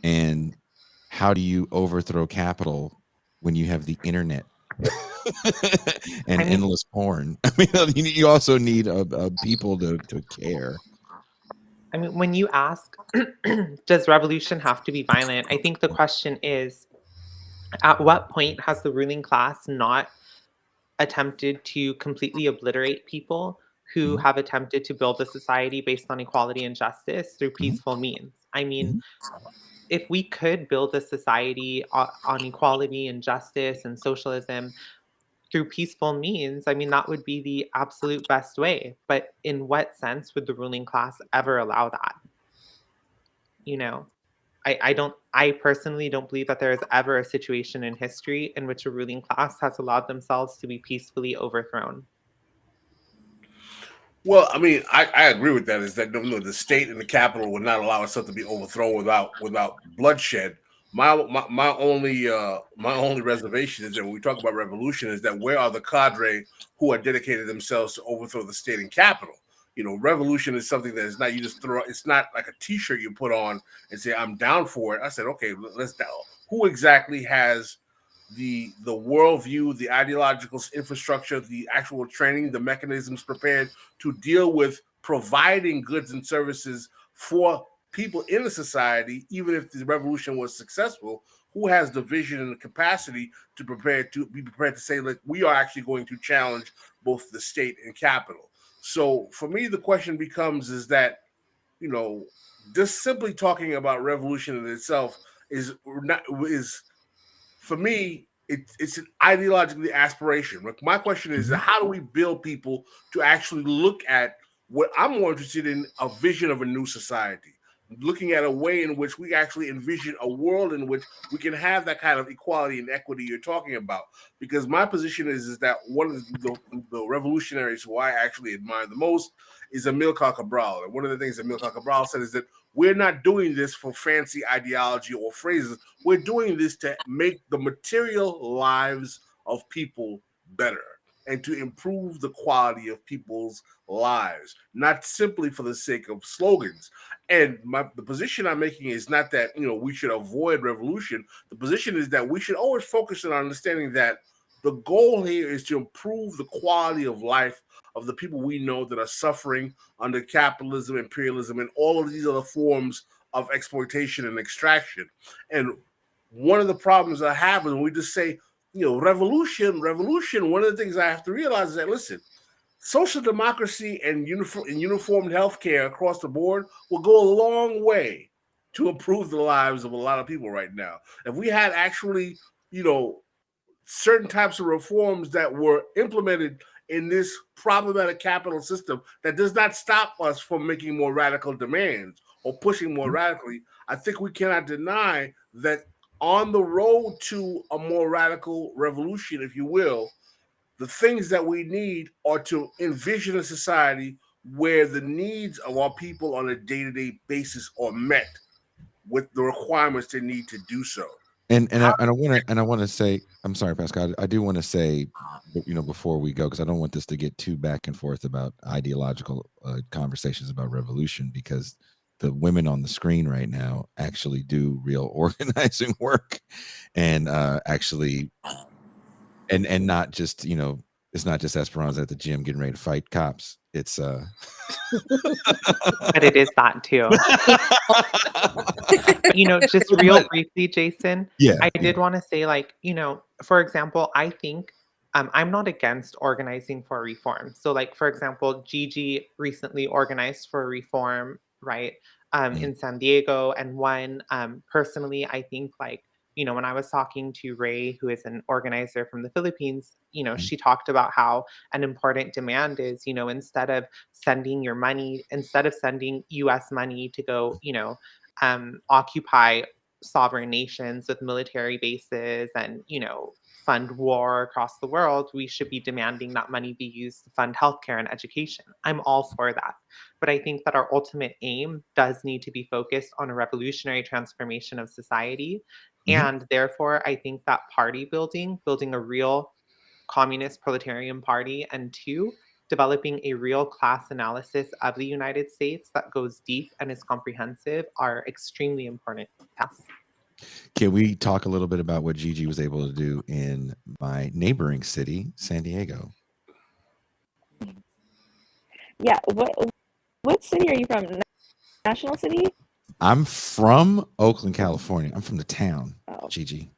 And how do you overthrow capital when you have the internet and endless porn. I mean, you also need people to care. I mean, when you ask, does revolution have to be violent? I think the question is, at what point has the ruling class not attempted to completely obliterate people who Mhm. have attempted to build a society based on equality and justice through Mhm. peaceful means? I mean, Mhm. if we could build a society on equality and justice and socialism through peaceful means, I mean, that would be the absolute best way. But in what sense would the ruling class ever allow that? You know, I personally don't believe that there is ever a situation in history in which a ruling class has allowed themselves to be peacefully overthrown. Well, I mean, I agree with that. Is that the state and the capital would not allow itself to be overthrown without bloodshed. My only reservation is that when we talk about revolution, is that where are the cadre who are dedicated themselves to overthrow the state and capital? Revolution is something that is not you just throw. It's not like a T-shirt you put on and say I'm down for it. I said, okay, let's down. Who exactly has the worldview, the ideological infrastructure, the actual training, the mechanisms prepared to deal with providing goods and services for people in the society, even if the revolution was successful? Who has the vision and the capacity to be prepared to say, like, we are actually going to challenge both the state and capital? So for me, the question becomes is that, just simply talking about revolution in itself is for me, it's an ideologically aspiration. Like, my question is, Mhm. how do we build people to actually look at what I'm more interested in, a vision of a new society, looking at a way in which we actually envision a world in which we can have that kind of equality and equity you're talking about. Because my position is that one of the revolutionaries who I actually admire the most is Amilcar Cabral. And one of the things that Amilcar Cabral said is that we're not doing this for fancy ideology or phrases. We're doing this to make the material lives of people better and to improve the quality of people's lives, not simply for the sake of slogans. And the position I'm making is not that we should avoid revolution. The position is that we should always focus on understanding that the goal here is to improve the quality of life of the people we know that are suffering under capitalism, imperialism, and all of these other forms of exploitation and extraction. And one of the problems I have is when we just say, revolution, revolution. One of the things I have to realize is that, listen, social democracy and uniformed healthcare across the board will go a long way to improve the lives of a lot of people right now. If we had actually, certain types of reforms that were implemented in this problematic capital system that does not stop us from making more radical demands or pushing more radically, I think we cannot deny that on the road to a more radical revolution, if you will, the things that we need are to envision a society where the needs of our people on a day-to-day basis are met with the requirements they need to do so. And I want to say, I'm sorry, Pascal. I do want to say, before we go, because I don't want this to get too back and forth about ideological conversations about revolution, because the women on the screen right now actually do real organizing work, and actually, and not just it's not just Esperanza at the gym getting ready to fight cops. It's But it is that too. But just real briefly, Jason, yeah, I did want to say, like, for example, I think I'm not against organizing for reform. So, like, for example, Gigi recently organized for reform, right, in San Diego, and one personally, I think, like, when I was talking to Ray, who is an organizer from the Philippines, she talked about how an important demand is, instead of sending US money to go, occupy sovereign nations with military bases and, fund war across the world, we should be demanding that money be used to fund healthcare and education. I'm all for that. But I think that our ultimate aim does need to be focused on a revolutionary transformation of society. And therefore, I think that building a real communist proletarian party, and two, developing a real class analysis of the United States that goes deep and is comprehensive are extremely important tasks. Can we talk a little bit about what Gigi was able to do in my neighboring city, San Diego? Yeah. What city are you from? National City? I'm from Oakland, California. I'm from the town, Oh. Gigi.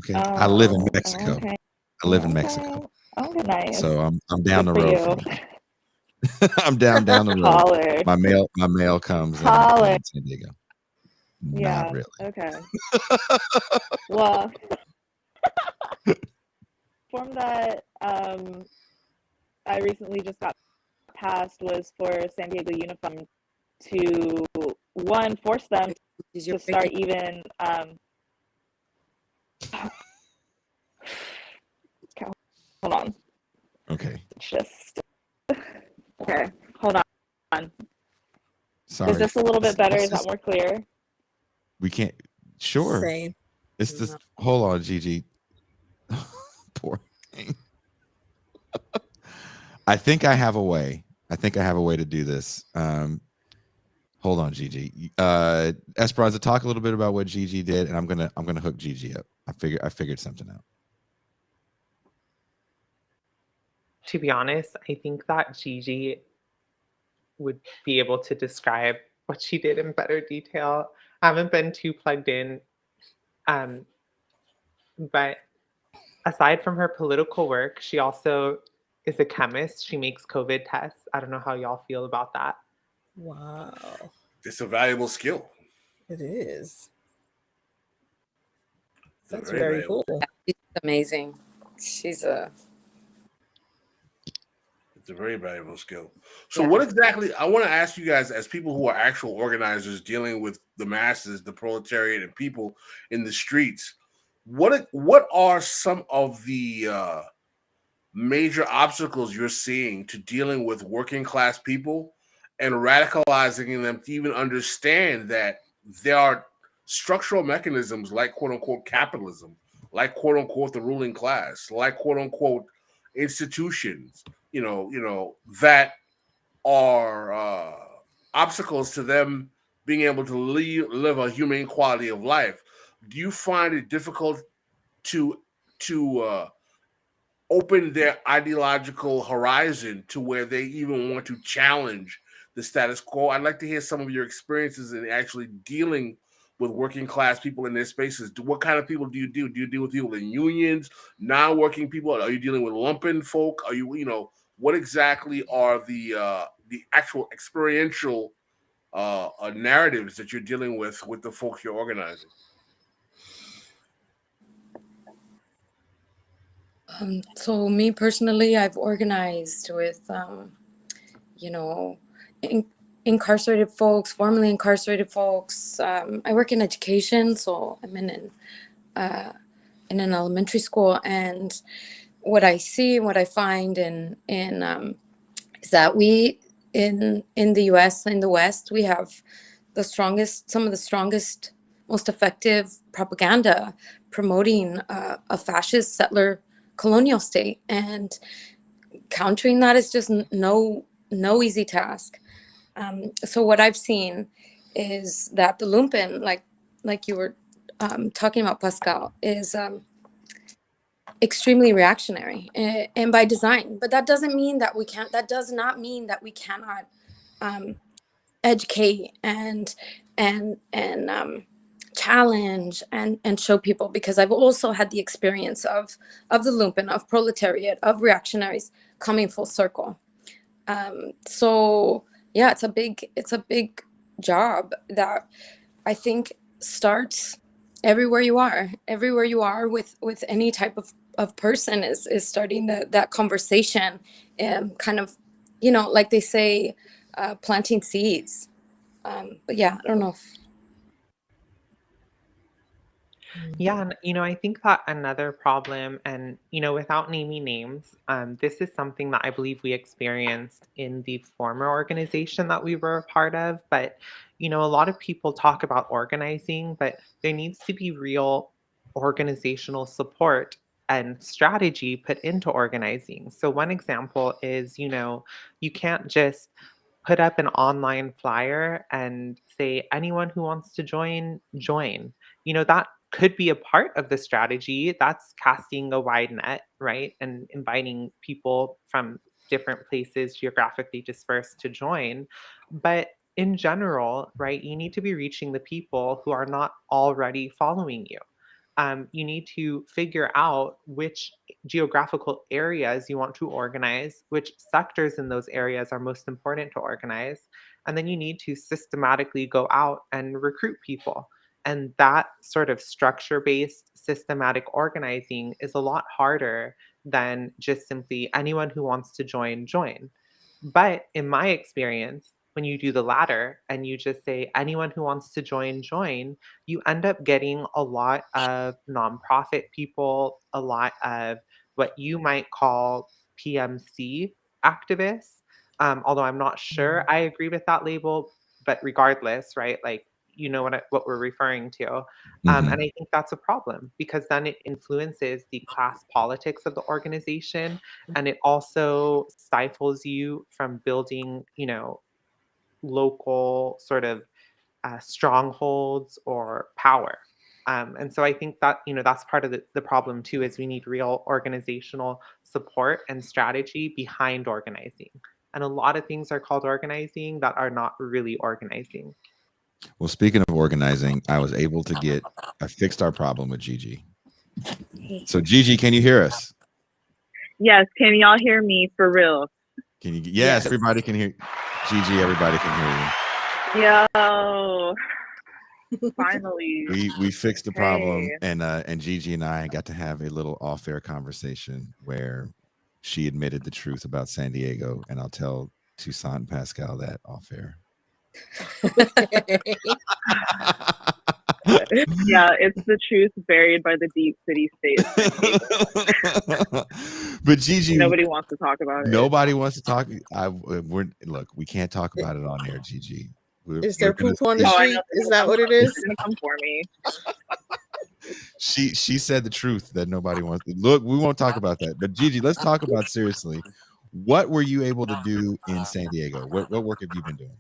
Okay. I live in Oh, Mexico. okay. I live in Okay. Mexico. Okay, nice. So I'm down Good the for road you. from you. I'm down the road. Holler. My mail comes Holler. in San Diego. Yeah. Not really. Okay. Well, form that I recently just got passed was for San Diego Unified to force them to start even okay, hold on. Okay. Just okay, hold on. Sorry. Is this a little bit better? Is that more clear? We can't. Sure. Same. It's this. Hold on, Gigi. Poor thing. I think I have a way. To do this. Hold on, Gigi. Esperanza, talk a little bit about what Gigi did, and I'm gonna hook Gigi up. I figured something out. To be honest, I think that Gigi would be able to describe what she did in better detail. I haven't been too plugged in, but aside from her political work, she also is a chemist. She makes COVID tests. I don't know how y'all feel about that. Wow. It's a valuable skill. It is. That's very very valuable. cool. She's amazing. She's a It's a very valuable skill. So what exactly, I want to ask you guys, as people who are actual organizers dealing with the masses, the proletariat, and people in the streets, what are some of the major obstacles you're seeing to dealing with working class people and radicalizing them to even understand that there are structural mechanisms like quote unquote capitalism, like quote unquote the ruling class, like quote unquote institutions, that are obstacles to them being able to live a humane quality of life? Do you find it difficult to open their ideological horizon to where they even want to challenge the status quo? I'd like to hear some of your experiences in actually dealing with working class people in their spaces. What kind of people do you do? Do you deal with people in unions, non-working people? Are you dealing with lumpen folk? Are you, what exactly are the actual experiential narratives that you're dealing with the folks you're organizing? So me personally, I've organized with, incarcerated folks, formerly incarcerated folks. I work in education, so I'm in an elementary school, and what I see, what I find is that we in the U.S. in the West, we have some of the strongest, most effective propaganda promoting a fascist settler colonial state, and countering that is just no easy task. So what I've seen is that the lumpen, like you were talking about, Pascal, is extremely reactionary, and by design. But that doesn't mean that we can't. That does not mean that we cannot educate and challenge and show people, because I've also had the experience of the lumpen, of proletariat, of reactionaries coming full circle. So yeah, it's a big job that I think starts everywhere you are with any type of person, is starting that conversation, and kind of, like they say, planting seeds. But yeah, I don't know if Yeah, and I think that another problem, and without naming names, this is something that I believe we experienced in the former organization that we were a part of. But a lot of people talk about organizing, but there needs to be real organizational support and strategy put into organizing. So one example is, you can't just put up an online flyer and say anyone who wants to join. That could be a part of the strategy. That's casting a wide net, right? And inviting people from different places geographically dispersed to join. But in general, right, you need to be reaching the people who are not already following you. You need to figure out which geographical areas you want to organize, which sectors in those areas are most important to organize. And then you need to systematically go out and recruit people. And that sort of structure based systematic organizing is a lot harder than just simply anyone who wants to join, join. But in my experience, when you do the latter and you just say anyone who wants to join, join, you end up getting a lot of nonprofit people, a lot of what you might call PMC activists. Although I'm not sure I agree with that label, but regardless, right? Like, you know what we're referring to. And I think that's a problem because then it influences the class politics of the organization, and it also stifles you from building, local sort of strongholds or power. And so I think that, that's part of the problem too, is we need real organizational support and strategy behind organizing. And a lot of things are called organizing that are not really organizing. Well, speaking of organizing, I fixed our problem with Gigi. So Gigi, can you hear us? Yes. Can y'all hear me for real? Can you? Yes, everybody can hear. Gigi, everybody can hear you. Yo. Finally. We fixed the problem, and Gigi and I got to have a little off-air conversation where she admitted the truth about San Diego, and I'll tell Toussaint and Pascal that off-air. Yeah, it's the truth buried by the deep city states. But Gigi, nobody wants to talk about it. Nobody wants to talk. Look, we can't talk about it on air, Gigi. Is there poop on the street? Is that what it is? It's gonna come for me. She said the truth that nobody wants to. Look, we won't talk about that. But Gigi, let's talk about seriously. What were you able to do in San Diego? What work have you been doing?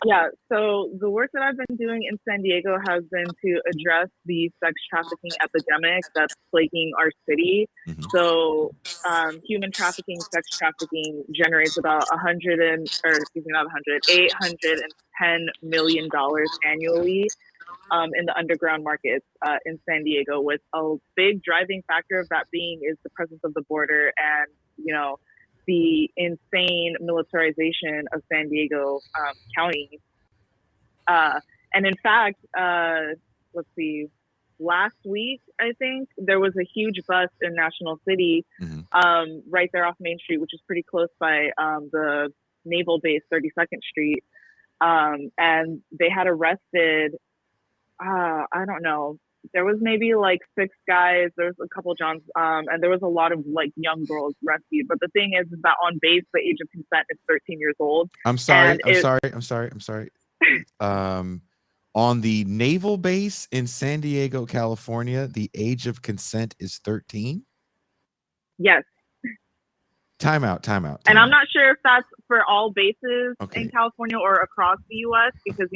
Yeah, so the work that I've been doing in San Diego has been to address the sex trafficking epidemic that's plaguing our city. Mm-hmm. So human trafficking, sex trafficking generates about $810 million annually in the underground markets in San Diego, with a big driving factor of that being is the presence of the border and, the insane militarization of San Diego County. And in fact, let's see, last week, I think, there was a huge bust in National City, right there off Main Street, which is pretty close by the Naval Base, 32nd Street. And they had arrested, I don't know, there was maybe like 6 guys, there was a couple Johns, and there was a lot of like young girls rescued. But the thing is that on base, the age of consent is 13 years old. I'm sorry. On the naval base in San Diego, California, the age of consent is 13? Yes. Time out. And I'm not sure if that's for all bases in California or across the U.S. because,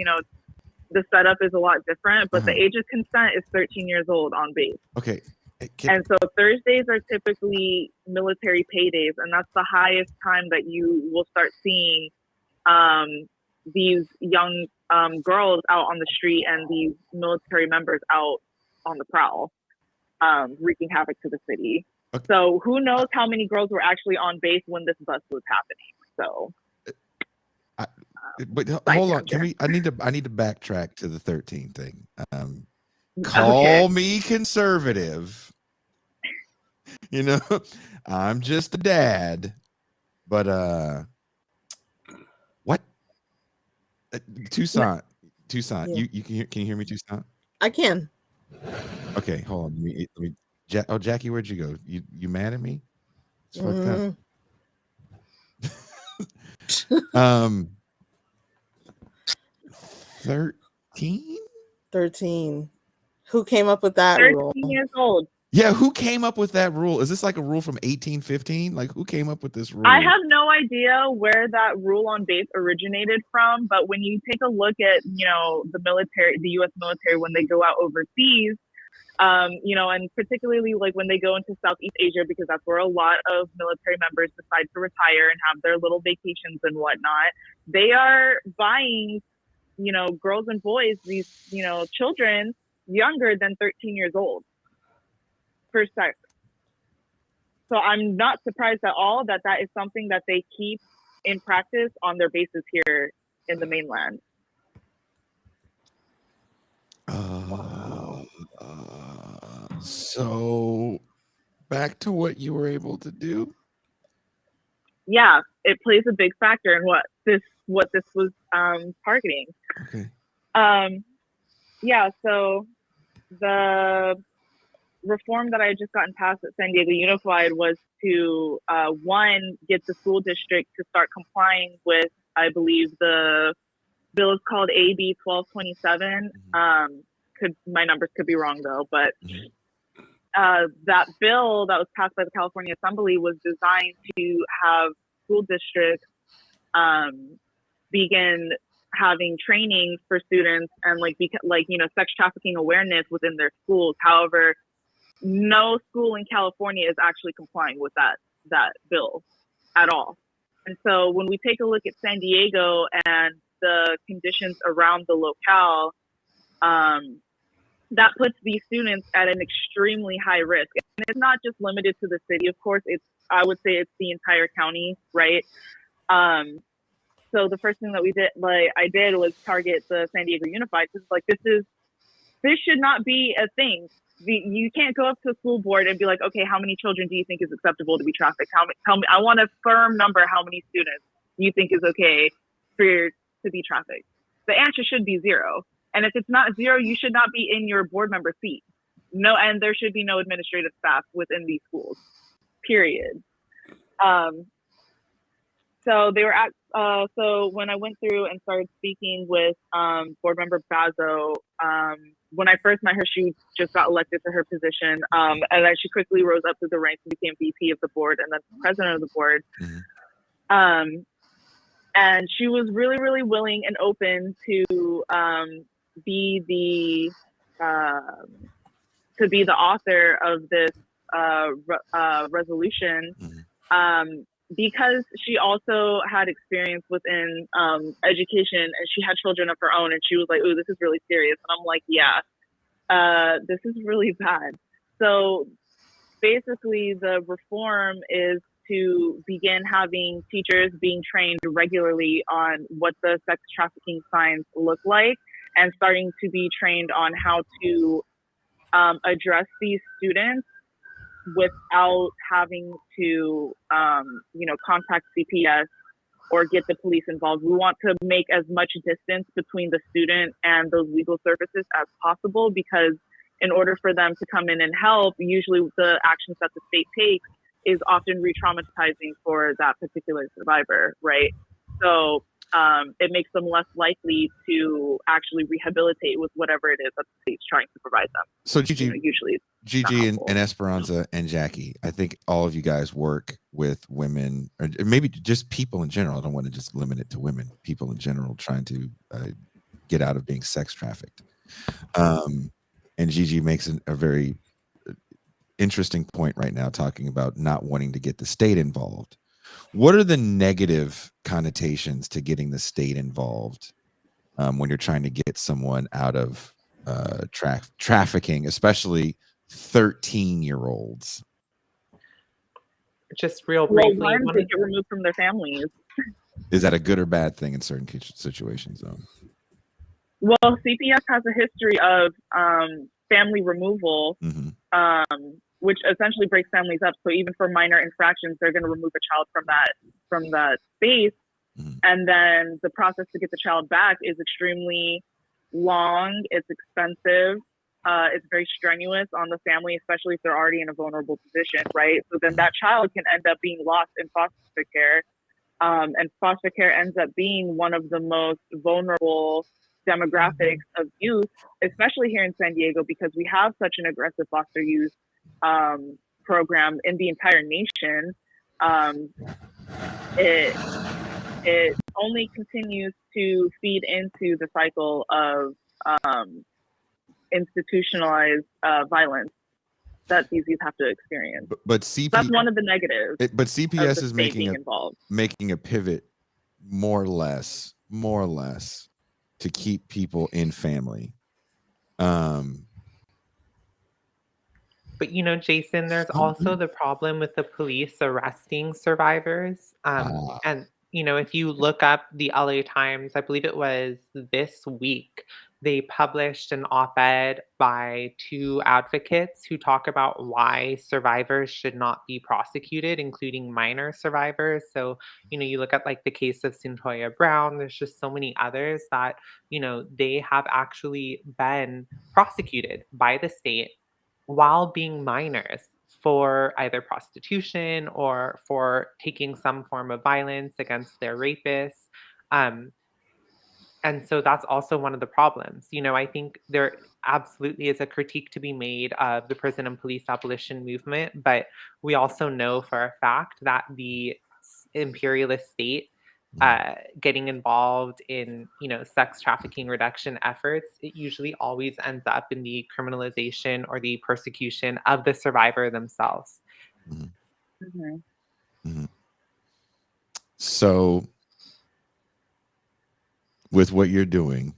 the setup is a lot different, but the age of consent is 13 years old on base. Okay. And so Thursdays are typically military paydays, and that's the highest time that you will start seeing these young girls out on the street and these military members out on the prowl, wreaking havoc to the city. Okay. So who knows how many girls were actually on base when this bust was happening. So but hold on, I need to backtrack to the 13 thing. Call me conservative. I'm just a dad. But what? Toussaint, yeah. you can you hear me, Toussaint? I can. Okay, hold on. Let me Jackie, where'd you go? You mad at me? It's fucked up. 13? 13. Who came up with that 13 rule? years old. Yeah, who came up with that rule? Is this like a rule from 1815? Like, who came up with this rule? I have no idea where that rule on base originated from, but when you take a look at, the military, the U.S. military, when they go out overseas, and particularly like when they go into Southeast Asia, because that's where a lot of military members decide to retire and have their little vacations and whatnot, they are buying, girls and boys, these, children younger than 13 years old for sex. So I'm not surprised at all that is something that they keep in practice on their bases here in the mainland. So back to what you were able to do. Yeah, it plays a big factor in what this was targeting. Okay. Yeah, so the reform that I had just gotten passed at San Diego Unified was to one, get the school district to start complying with, I believe the bill is called AB 1227. My numbers could be wrong though, but that bill that was passed by the California Assembly was designed to have school districts begin having training for students and sex trafficking awareness within their schools. However, no school in California is actually complying with that bill at all. And so when we take a look at San Diego and the conditions around the locale, that puts these students at an extremely high risk. And it's not just limited to the city. Of course, I would say it's the entire county, right? So the first thing that I did was target the San Diego Unified, because this should not be a thing. You can't go up to a school board and be like, okay, how many children do you think is acceptable to be trafficked? Tell me, I want a firm number. How many students you think is okay to be trafficked? The answer should be 0. And if it's not 0, you should not be in your board member seat. No, and there should be no administrative staff within these schools, period. So they were so when I went through and started speaking with board member Bazo, when I first met her, she just got elected to her position. And then she quickly rose up to the ranks and became VP of the board and then president of the board. And she was really, really willing and open to be the author of this resolution. Because she also had experience within education and she had children of her own, and she was like, "Ooh, this is really serious." And I'm like, "Yeah, this is really bad." So basically the reform is to begin having teachers being trained regularly on what the sex trafficking signs look like, and starting to be trained on how to address these students without having to, contact CPS or get the police involved. We want to make as much distance between the student and those legal services as possible, because in order for them to come in and help, usually the actions that the state takes is often re-traumatizing for that particular survivor, right? So it makes them less likely to actually rehabilitate with whatever it is that the state's trying to provide them. So Gigi, usually Gigi and Esperanza and Jackie, I think all of you guys work with women, or maybe just people in general. I don't want to just limit it to women, people in general trying to get out of being sex trafficked. And Gigi makes a very interesting point right now, talking about not wanting to get the state involved. What are the negative connotations to getting the state involved when you're trying to get someone out of trafficking, especially 13-year-olds? Just real briefly, one, they get removed from their families. Is that a good or bad thing in certain situations, though? Well, CPS has a history of family removal, which essentially breaks families up. So even for minor infractions, they're going to remove a child from that space, and then the process to get the child back is extremely long. It's expensive. It's very strenuous on the family, especially if they're already in a vulnerable position, right? So then that child can end up being lost in foster care, and foster care ends up being one of the most vulnerable demographics of youth, especially here in San Diego, because we have such an aggressive foster youth program in the entire nation, it only continues to feed into the cycle of institutionalized violence that these youth have to experience. But that's one of the negatives. But CPS is involved. making a pivot more or less to keep people in family. But Jason, there's also the problem with the police arresting survivors. And if you look up the LA Times, I believe it was this week, they published an op-ed by two advocates who talk about why survivors should not be prosecuted, including minor survivors. So, you look at like the case of Cyntoia Brown, there's just so many others that, they have actually been prosecuted by the state while being minors for either prostitution or for taking some form of violence against their rapists. And so that's also one of the problems. I think there absolutely is a critique to be made of the prison and police abolition movement, but we also know for a fact that the imperialist state getting involved in sex trafficking reduction efforts, it usually always ends up in the criminalization or the persecution of the survivor themselves. So with what you're doing,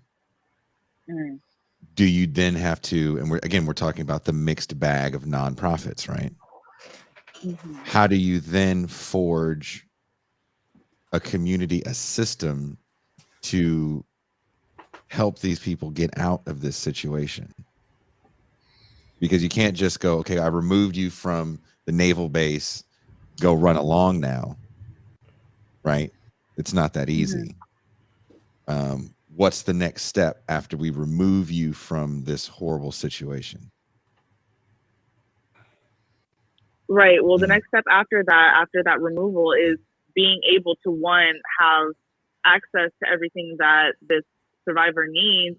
do you then have to, and we're talking about the mixed bag of nonprofits, right? How do you then forge a community, a system to help these people get out of this situation? Because you can't just go, okay, I removed you from the naval base, go run along now, right? It's not that easy. What's the next step after we remove you from this horrible situation? Right. Well, the next step after that removal is being able to, one, have access to everything that this survivor needs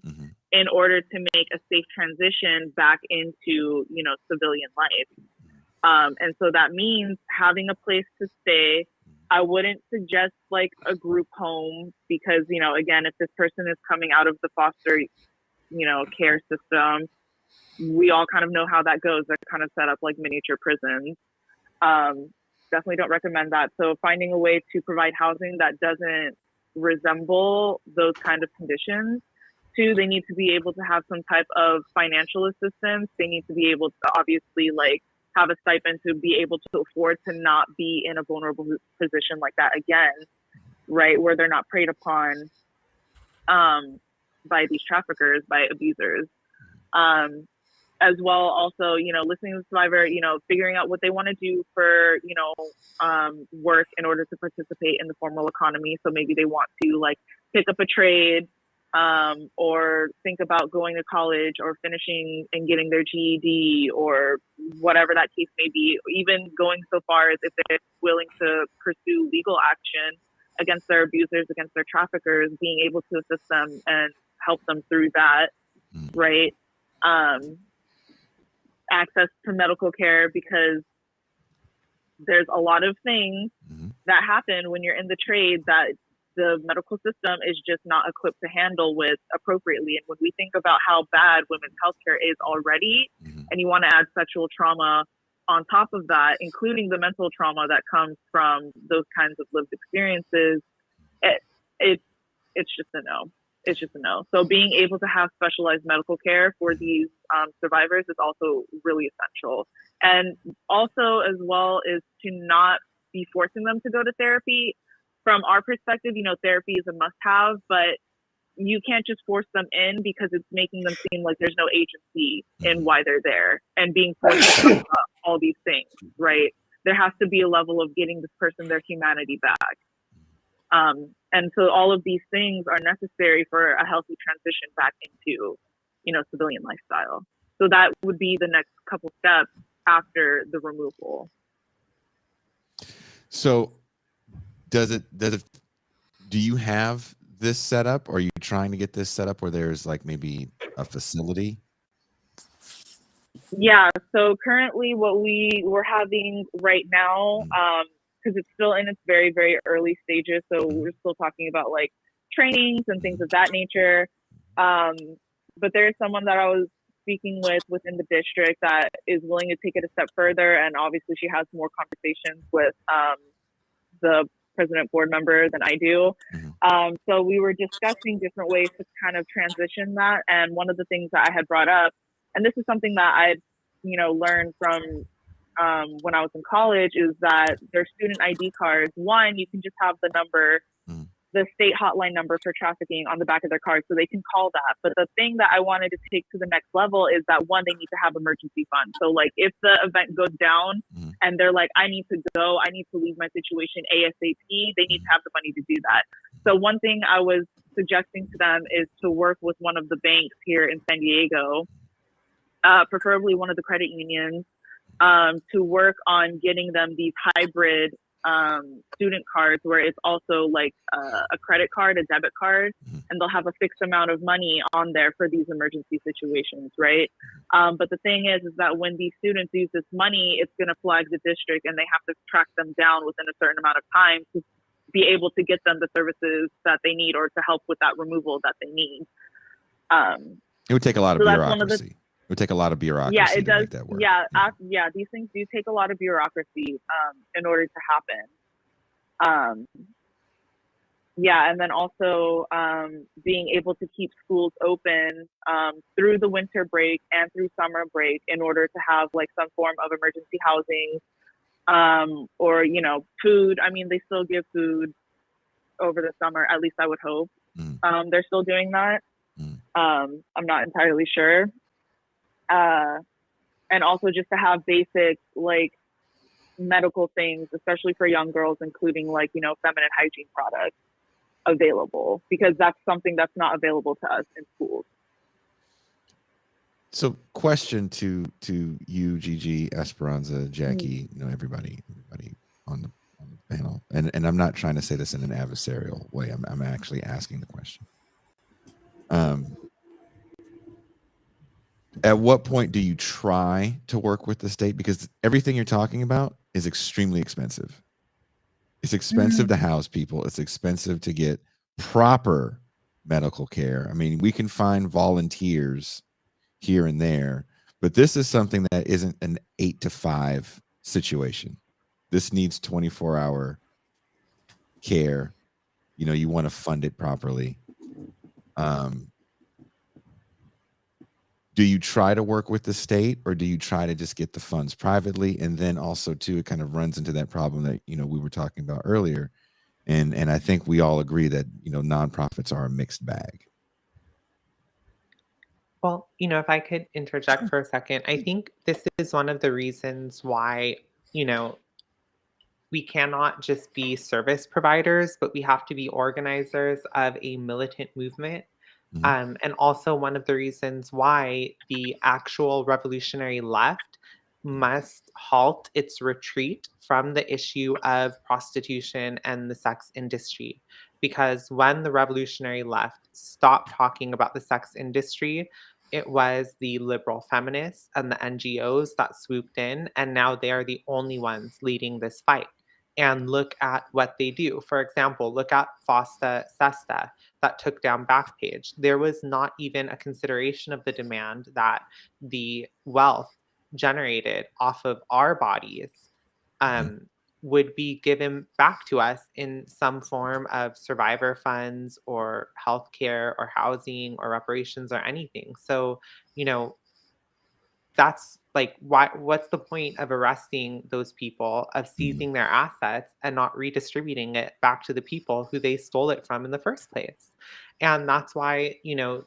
in order to make a safe transition back into, civilian life. And so that means having a place to stay. I wouldn't suggest like a group home because, again, if this person is coming out of the foster, care system, we all kind of know how that goes. They're kind of set up like miniature prisons. Definitely don't recommend that. So finding a way to provide housing that doesn't resemble those kind of conditions. Two, they need to be able to have some type of financial assistance. They need to be able to obviously like have a stipend to be able to afford to not be in a vulnerable position like that again, right? Where they're not preyed upon by these traffickers, by abusers. As well, also, listening to the survivor, figuring out what they want to do for, work in order to participate in the formal economy. So maybe they want to like pick up a trade or think about going to college or finishing and getting their GED or whatever that case may be, even going so far as if they're willing to pursue legal action against their abusers, against their traffickers, being able to assist them and help them through that, right? Access to medical care, because there's a lot of things that happen when you're in the trade that the medical system is just not equipped to handle with appropriately. And when we think about how bad women's healthcare is already, and you want to add sexual trauma on top of that, including the mental trauma that comes from those kinds of lived experiences, it's just a no. It's just a no. So being able to have specialized medical care for these survivors is also really essential. And also as well is to not be forcing them to go to therapy. From our perspective, therapy is a must-have, but you can't just force them in because it's making them seem like there's no agency in why they're there and being forced to talk about all these things, right? There has to be a level of getting this person their humanity back. And so all of these things are necessary for a healthy transition back into, civilian lifestyle. So that would be the next couple steps after the removal. So do you have this set up, or are you trying to get this set up where there's like maybe a facility? Yeah, so currently what we're having right now, because it's still in its very, very early stages, so we're still talking about like trainings and things of that nature. But there's someone that I was speaking with within the district that is willing to take it a step further, and obviously she has more conversations with the president board member than I do. So we were discussing different ways to kind of transition that, and one of the things that I had brought up, and this is something that I, learned from when I was in college, is that their student ID cards. One, you can just have the number, the state hotline number for trafficking on the back of their card, so they can call that. But the thing that I wanted to take to the next level is that, one, they need to have emergency funds. So like if the event goes down and they're like, I need to go, I need to leave my situation ASAP, they need to have the money to do that. So one thing I was suggesting to them is to work with one of the banks here in San Diego, preferably one of the credit unions, to work on getting them these hybrid student cards where it's also like a credit card, a debit card, and they'll have a fixed amount of money on there for these emergency situations, right? But the thing is that when these students use this money, it's going to flag the district and they have to track them down within a certain amount of time to be able to get them the services that they need or to help with that removal that they need. It would take a lot of bureaucracy. It would take a lot of bureaucracy it to does. make that work. Yeah, these things do take a lot of bureaucracy in order to happen. And then also being able to keep schools open through the winter break and through summer break in order to have like some form of emergency housing or, food. I mean, they still give food over the summer, at least I would hope. They're still doing that. I'm not entirely sure. And also just to have basic like medical things, especially for young girls, including like, feminine hygiene products available, because that's something that's not available to us in schools. So question to you, Gigi, Esperanza, Jackie, everybody on the panel. And I'm not trying to say this in an adversarial way. I'm actually asking the question. At what point do you try to work with the state? Because everything you're talking about is extremely expensive. It's expensive to house people. It's expensive to get proper medical care. I mean, we can find volunteers here and there, but this is something that isn't an 8 to 5 situation. This needs 24-hour care. You want to fund it properly. Do you try to work with the state, or do you try to just get the funds privately? And then also too, it kind of runs into that problem that, we were talking about earlier. And I think we all agree that, nonprofits are a mixed bag. Well, if I could interject for a second, I think this is one of the reasons why, we cannot just be service providers, but we have to be organizers of a militant movement. And also one of the reasons why the actual revolutionary left must halt its retreat from the issue of prostitution and the sex industry. Because when the revolutionary left stopped talking about the sex industry, it was the liberal feminists and the NGOs that swooped in, and now they are the only ones leading this fight. And look at what they do. For example, look at FOSTA SESTA that took down Backpage. There was not even a consideration of the demand that the wealth generated off of our bodies would be given back to us in some form of survivor funds or healthcare or housing or reparations or anything. So, that's like, what's the point of arresting those people, of seizing their assets and not redistributing it back to the people who they stole it from in the first place? And that's why,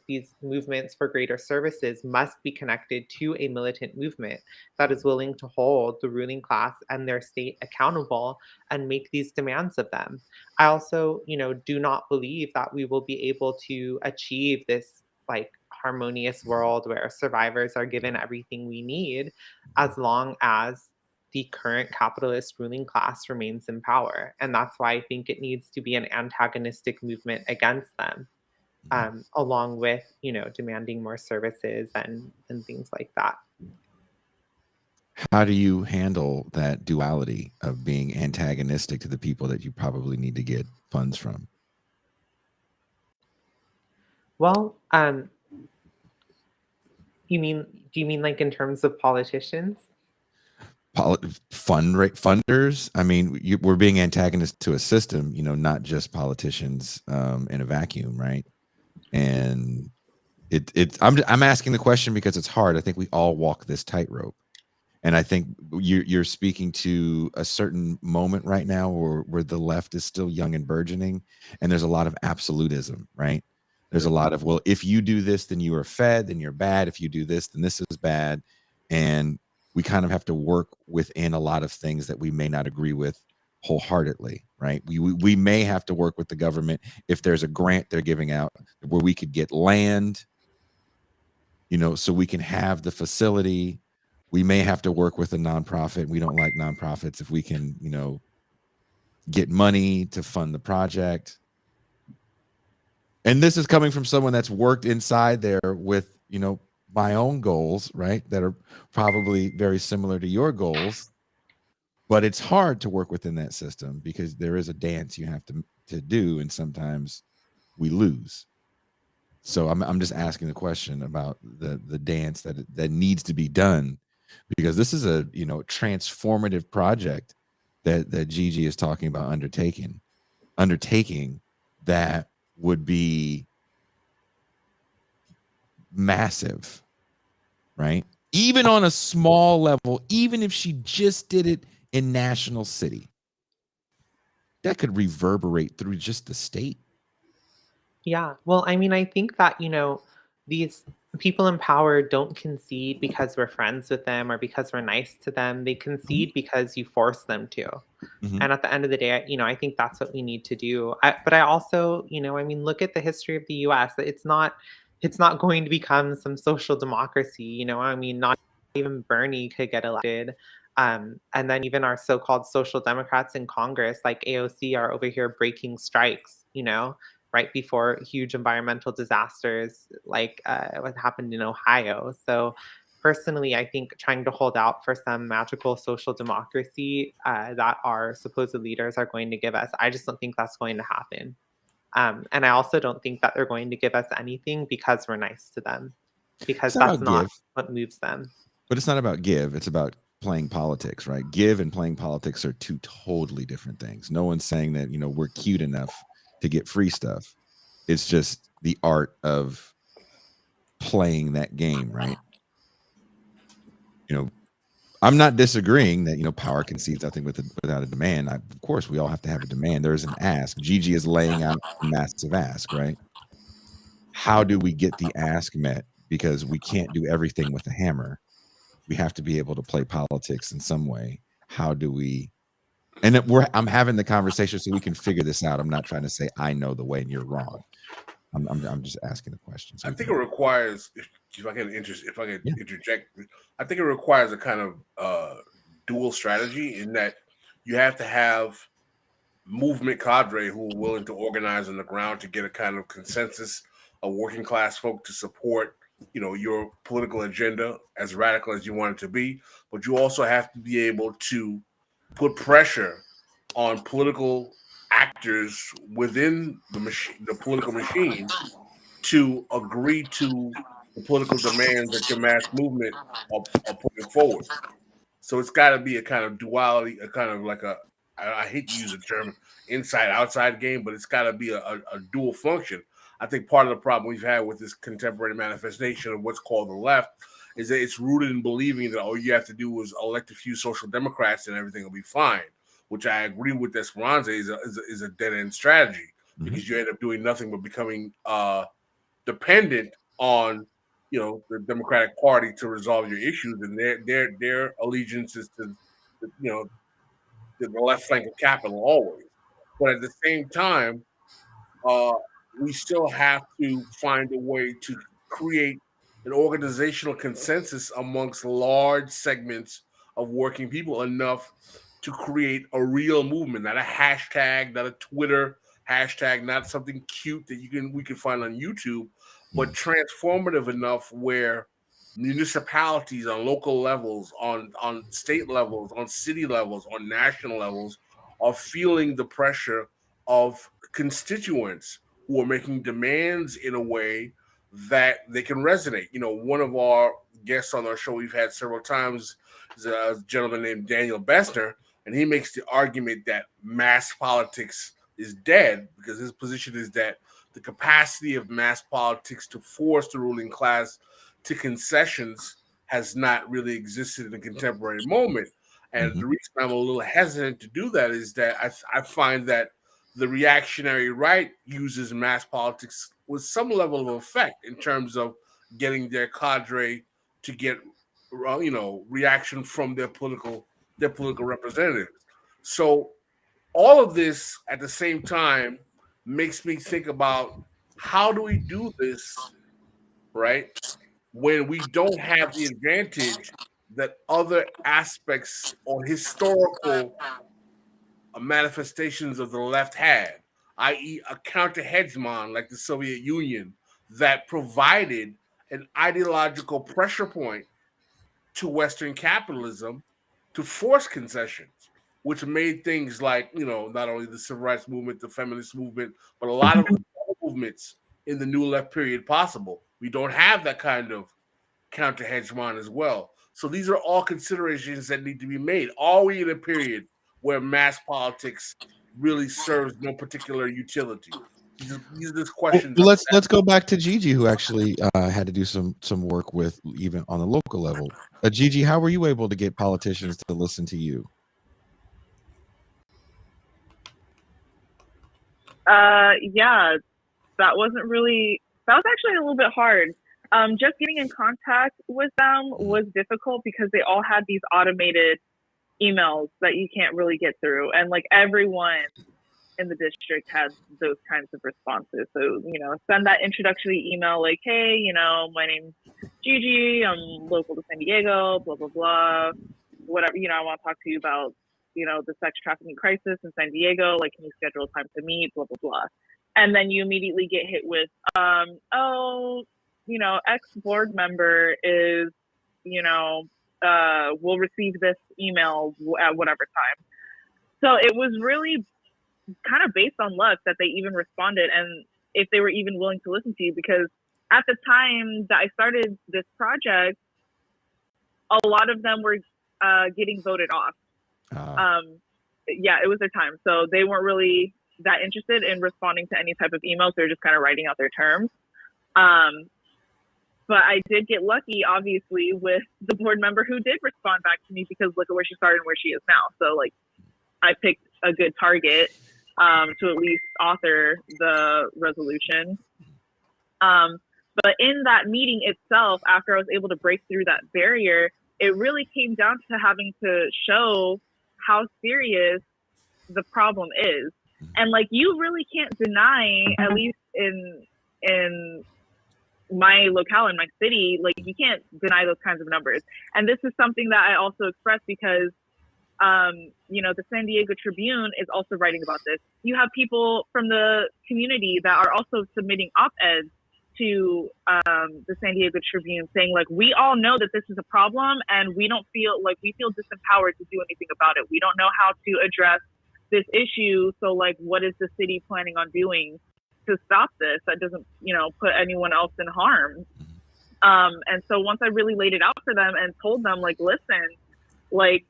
these movements for greater services must be connected to a militant movement that is willing to hold the ruling class and their state accountable and make these demands of them. I also, do not believe that we will be able to achieve this like harmonious world where survivors are given everything we need as long as the current capitalist ruling class remains in power. And that's why I think it needs to be an antagonistic movement against them, along with, demanding more services and things like that. How do you handle that duality of being antagonistic to the people that you probably need to get funds from? Well, do you mean like in terms of politicians? Funders. I mean, we're being antagonist to a system, not just politicians in a vacuum, right? And I'm asking the question because it's hard. I think we all walk this tightrope. And I think you're speaking to a certain moment right now where the left is still young and burgeoning, and there's a lot of absolutism, right? There's a lot of, well, if you do this, then you are fed, then you're bad. If you do this, then this is bad. And we kind of have to work within a lot of things that we may not agree with wholeheartedly, right? We may have to work with the government if there's a grant they're giving out where we could get land, so we can have the facility. We may have to work with a nonprofit. We don't like nonprofits if we can, get money to fund the project. And this is coming from someone that's worked inside there with, my own goals, right? That are probably very similar to your goals. But it's hard to work within that system because there is a dance you have to do, and sometimes we lose. So I'm just asking the question about the dance that needs to be done, because this is a transformative project that Gigi is talking about undertaking that would be massive, right? Even on a small level, even if she just did it in National City, that could reverberate through just the state. Yeah. Well, I mean, I think that, these people in power don't concede because we're friends with them or because we're nice to them. They concede because you force them to. And at the end of the day, I think that's what we need to do. But I also, I mean, look at the history of the US. It's not going to become some social democracy, I mean, not even Bernie could get elected. And then even our so-called social democrats in Congress, like AOC, are over here breaking strikes, right before huge environmental disasters like what happened in Ohio. So personally, I think trying to hold out for some magical social democracy that our supposed leaders are going to give us, I just don't think that's going to happen. And I also don't think that they're going to give us anything because we're nice to them, It's because not that's about not give, what moves them. but it's not about give. It's about playing politics, right? Give and playing politics are two totally different things. No one's saying that, we're cute enough to get free stuff. It's just the art of playing that game, right? I'm not disagreeing that, power concedes nothing without a demand. Of course, we all have to have a demand. There's an ask. Gigi is laying out a massive ask, right? How do we get the ask met? Because we can't do everything with a hammer. We have to be able to play politics in some way. How do we? And I'm having the conversation so we can figure this out. I'm not trying to say I know the way and you're wrong. I'm just asking the question. So I think it requires, if I can Yeah. interject, I think it requires a kind of dual strategy in that you have to have movement cadre who are willing to organize on the ground to get a kind of consensus of working class folk to support, your political agenda, as radical as you want it to be. But you also have to be able to put pressure on political actors within the political machine, to agree to the political demands that your mass movement are putting forward. So it's got to be a kind of duality, a kind of like I hate to use the term inside outside game, but it's got to be a dual function. I think part of the problem we've had with this contemporary manifestation of what's called the left is that it's rooted in believing that all you have to do is elect a few social democrats and everything will be fine, which I agree with Esperanza is a dead end strategy, because you end up doing nothing but becoming dependent on the Democratic Party to resolve your issues, and their allegiance is to the left flank of capital always. But at the same time, uh, we still have to find a way to create an organizational consensus amongst large segments of working people enough to create a real movement, not a hashtag, not a Twitter hashtag, not something cute that we can find on YouTube, but transformative enough where municipalities, on local levels, on state levels, on city levels, on national levels, are feeling the pressure of constituents who are making demands in a way that they can resonate. You know, one of our guests on our show we've had several times is a gentleman named Daniel Bessner, and he makes the argument that mass politics is dead because his position is that the capacity of mass politics to force the ruling class to concessions has not really existed in the contemporary moment. And the reason I'm a little hesitant to do that is that I find that the reactionary right uses mass politics with some level of effect in terms of getting their cadre to get, you know, reaction from their political representatives. So all of this at the same time makes me think about how do we do this, right? When we don't have the advantage that other aspects or historical manifestations of the left had, i.e., a counter hegemon like the Soviet Union that provided an ideological pressure point to Western capitalism to force concessions, which made things like, you know, not only the civil rights movement, the feminist movement, but a lot of movements in the New Left period possible. We don't have that kind of counter hegemon as well. So these are all considerations that need to be made. Are we in a period where mass politics really serves no particular utility? These are just questions. Well, let's go back to Gigi, who actually had to do some work with even on the local level. Gigi, how were you able to get politicians to listen to you? Yeah, that was actually a little bit hard. Just getting in contact with them was difficult because they all had these automated emails that you can't really get through. And like everyone in the district had those kinds of responses. So, you know, send that introductory email like, hey, you know, my name's Gigi, I'm local to San Diego, blah, blah, blah, whatever, you know, I want to talk to you about, you know, the sex trafficking crisis in San Diego, like, can you schedule a time to meet, blah, blah, blah. And then you immediately get hit with, oh, you know, X board member is, you know, will receive this email at whatever time. So it was really kind of based on luck that they even responded and if they were even willing to listen to you, because at the time that I started this project, a lot of them were getting voted off. Yeah, it was their time. So they weren't really that interested in responding to any type of emails. They're just kind of writing out their terms. But I did get lucky, obviously, with the board member who did respond back to me, because look at where she started and where she is now. So like I picked a good target to at least author the resolution. But in that meeting itself, after I was able to break through that barrier, it really came down to having to show how serious the problem is. And like, you really can't deny, at least in my locale, in my city, like you can't deny those kinds of numbers. And this is something that I also express because you know, the San Diego Tribune is also writing about this. You have people from the community that are also submitting op-eds to the San Diego Tribune saying, like, we all know that this is a problem and we feel disempowered to do anything about it. We don't know how to address this issue. So like, what is the city planning on doing to stop this that doesn't, you know, put anyone else in harm? And so once I really laid it out for them and told them, like, listen, like,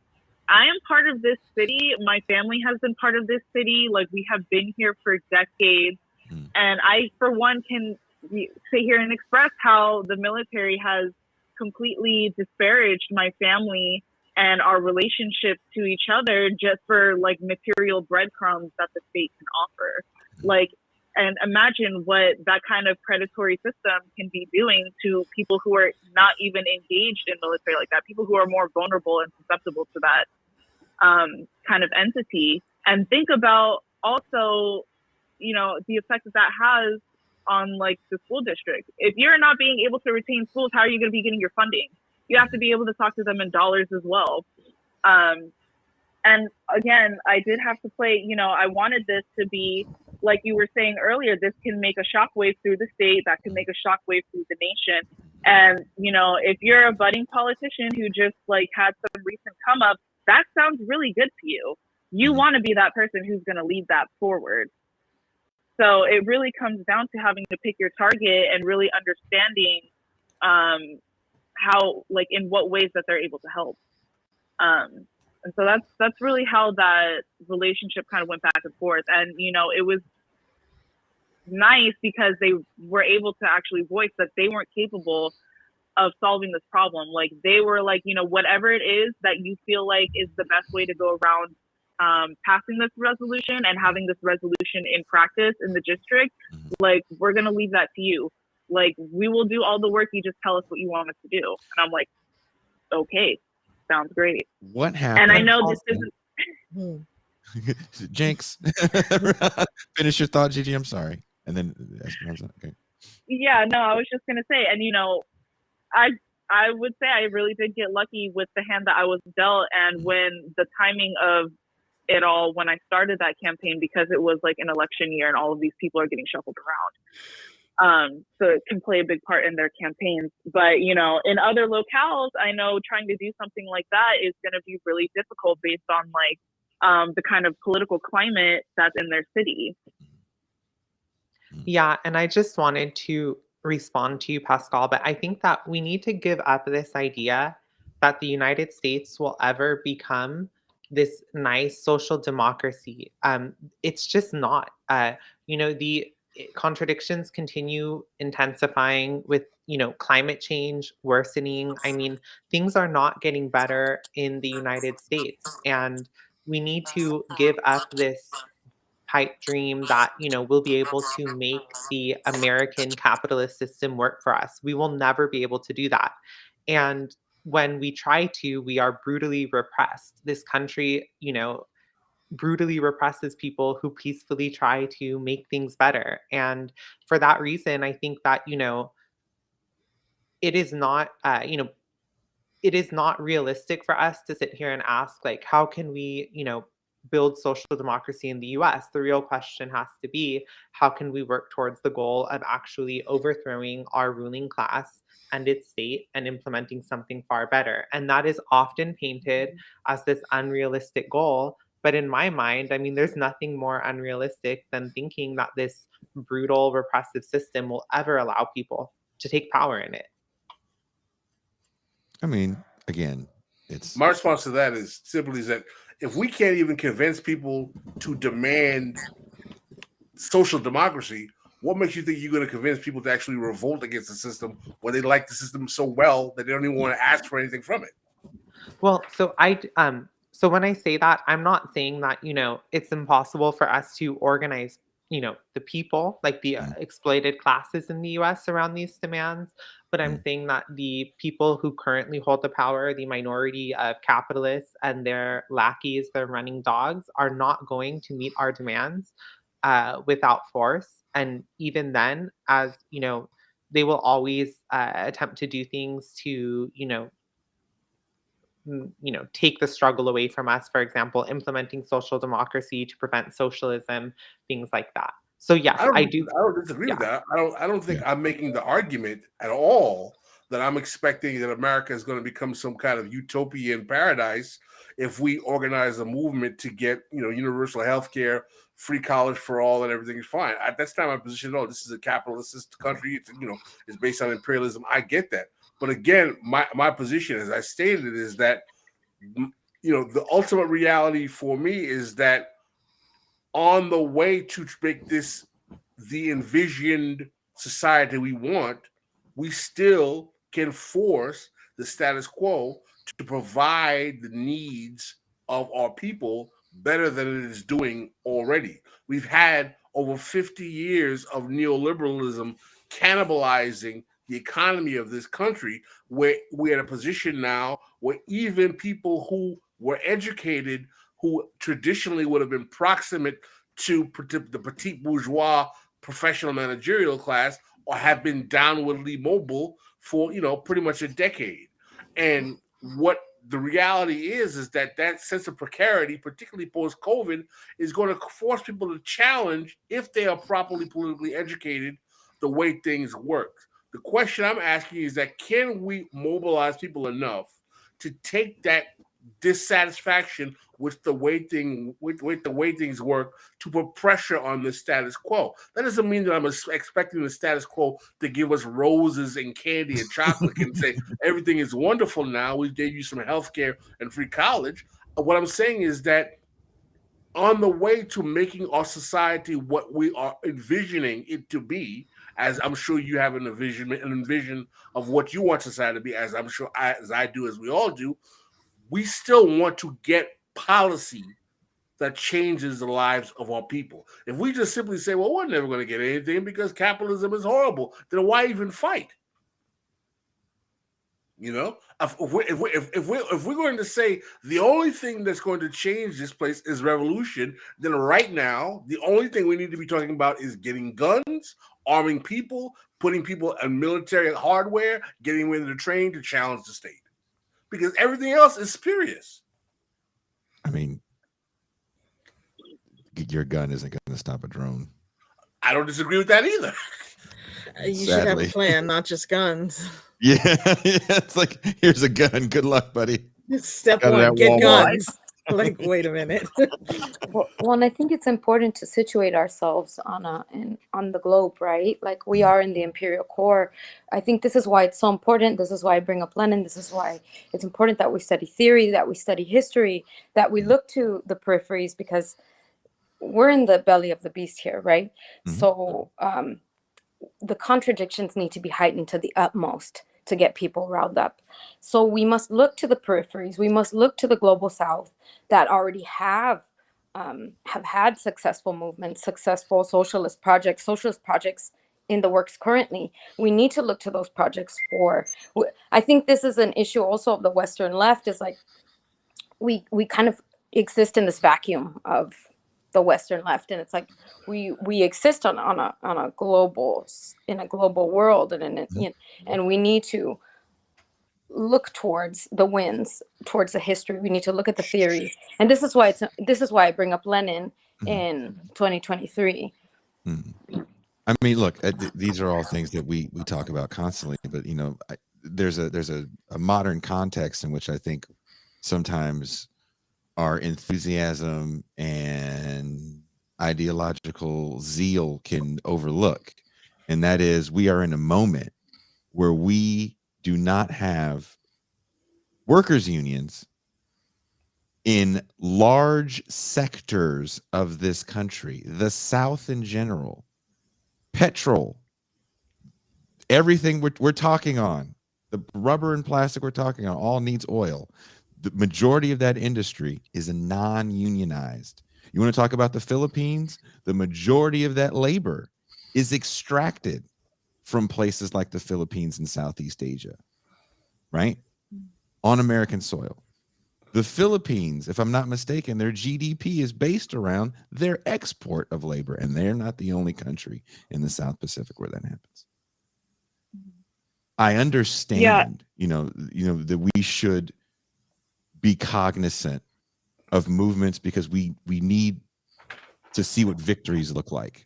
I am part of this city. My family has been part of this city. Like, we have been here for decades. And I, for one, can sit here and express how the military has completely disparaged my family and our relationship to each other just for like material breadcrumbs that the state can offer. Like, and imagine what that kind of predatory system can be doing to people who are not even engaged in military like that, people who are more vulnerable and susceptible to that kind of entity. And think about also, you know, the effect that has on like the school district. If you're not being able to retain schools, how are you going to be getting your funding? You have to be able to talk to them in dollars as well. And again, I did have to play, you know, I wanted this to be, like you were saying earlier, this can make a shockwave through the state, that can make a shockwave through the nation. And, you know, if you're a budding politician who just like had some recent come up, that sounds really good to you. You want to be that person who's going to lead that forward. So it really comes down to having to pick your target and really understanding how, like, in what ways that they're able to help. And so that's really how that relationship kind of went back and forth. And, you know, it was nice because they were able to actually voice that they weren't capable of solving this problem. Like, they were like, you know, whatever it is that you feel like is the best way to go around passing this resolution and having this resolution in practice in the district, like, we're going to leave that to you. Like, we will do all the work. You just tell us what you want us to do. And I'm like, okay, sounds great. What happened? And I know this isn't... Jinx, finish your thought, Gigi. I'm sorry. And then Esperanza. Okay. Yeah, no, I was just going to say, and, you know, I would say I really did get lucky with the hand that I was dealt. And when the timing of it all, when I started that campaign, because it was like an election year and all of these people are getting shuffled around. So it can play a big part in their campaigns. But, you know, in other locales, I know trying to do something like that is going to be really difficult based on like the kind of political climate that's in their city. Yeah, and I just wanted to respond to you, Pascal, but I think that we need to give up this idea that the United States will ever become this nice social democracy. It's just not. You know, the contradictions continue intensifying with, you know, climate change worsening. I mean, things are not getting better in the United States, and we need to give up this pipe dream that, you know, we'll be able to make the American capitalist system work for us. We will never be able to do that. And when we try to, we are brutally repressed. This country, you know, brutally represses people who peacefully try to make things better. And for that reason, I think that, you know, it is not, you know, it is not realistic for us to sit here and ask, like, how can we, you know, build social democracy in the US? The real question has to be, how can we work towards the goal of actually overthrowing our ruling class and its state and implementing something far better? And that is often painted as this unrealistic goal. But in my mind, I mean, there's nothing more unrealistic than thinking that this brutal, repressive system will ever allow people to take power in it. I mean, again, it's my response to that is simply that if we can't even convince people to demand social democracy, what makes you think you're going to convince people to actually revolt against the system when they like the system so well that they don't even want to ask for anything from it? Well, so when I say that, I'm not saying that, you know, it's impossible for us to organize, you know, the people, like the exploited classes in the US around these demands. But I'm saying that the people who currently hold the power, the minority of capitalists and their lackeys, their running dogs, are not going to meet our demands without force. And even then, as you know, they will always attempt to do things to, you know, take the struggle away from us. For example, implementing social democracy to prevent socialism, things like that. So yes, I do. I don't disagree with that. I don't think I'm making the argument at all that I'm expecting that America is going to become some kind of utopian paradise if we organize a movement to get, you know, universal health care, free college for all, and everything is fine. That's not my position at all. This is a capitalist country. It's, you know, it's based on imperialism. I get that. But again, my position, as I stated, is that, you know, the ultimate reality for me is that on the way to make this the envisioned society we want, we still can force the status quo to provide the needs of our people better than it is doing already. We've had over 50 years of neoliberalism cannibalizing the economy of this country, where we're in a position now where even people who were educated, who traditionally would have been proximate to the petit bourgeois professional managerial class, or have been downwardly mobile for, you know, pretty much a decade. And what the reality is that that sense of precarity, particularly post-COVID, is going to force people to challenge, if they are properly politically educated, the way things work. The question I'm asking is that can we mobilize people enough to take that dissatisfaction with the way things work to put pressure on the status quo? That doesn't mean that I'm expecting the status quo to give us roses and candy and chocolate and say everything is wonderful now. We gave you some health care and free college. What I'm saying is that on the way to making our society what we are envisioning it to be, as I'm sure you have an envision of what you want society to be, as I'm sure as I do, as we all do, we still want to get policy that changes the lives of our people. If we just simply say, well, we're never going to get anything because capitalism is horrible, then why even fight? You know, if we're going to say the only thing that's going to change this place is revolution, then right now the only thing we need to be talking about is getting guns, arming people, putting people in military hardware, getting them into the train to challenge the state, because everything else is spurious. I mean, your gun isn't going to stop a drone. I don't disagree with that either. You should have a plan, not just guns. Yeah, it's like, here's a gun. Good luck, buddy. Step one, get guns. Like, wait a minute. Well, and I think it's important to situate ourselves on the globe, right? Like, we are in the imperial core. I think this is why it's so important. This is why I bring up Lenin. This is why it's important that we study theory, that we study history, that we look to the peripheries, because we're in the belly of the beast here, right? Mm-hmm. So the contradictions need to be heightened to the utmost to get people riled up. So we must look to the peripheries. We must look to the global south that already have had successful movements, successful socialist projects in the works currently. We need to look to those projects I think this is an issue also of the Western left, is like we kind of exist in this vacuum of the Western left, and it's like we exist on a global world, and we need to look towards the winds, towards the history. We need to look at the theory, and this is why I bring up Lenin in 2023. I mean, look, these are all things that we talk about constantly, but you know, there's a modern context in which I think sometimes our enthusiasm and ideological zeal can overlook. And that is, we are in a moment where we do not have workers' unions in large sectors of this country, the South in general. Petrol, everything we're talking on, the rubber and plastic we're talking on, all needs oil. The majority of that industry is non-unionized. You want to talk about the Philippines? The majority of that labor is extracted from places like the Philippines and Southeast Asia, right? On American soil. The Philippines, if I'm not mistaken, their GDP is based around their export of labor, and they're not the only country in the South Pacific where that happens. I understand, you know, that we should be cognizant of movements because we need to see what victories look like,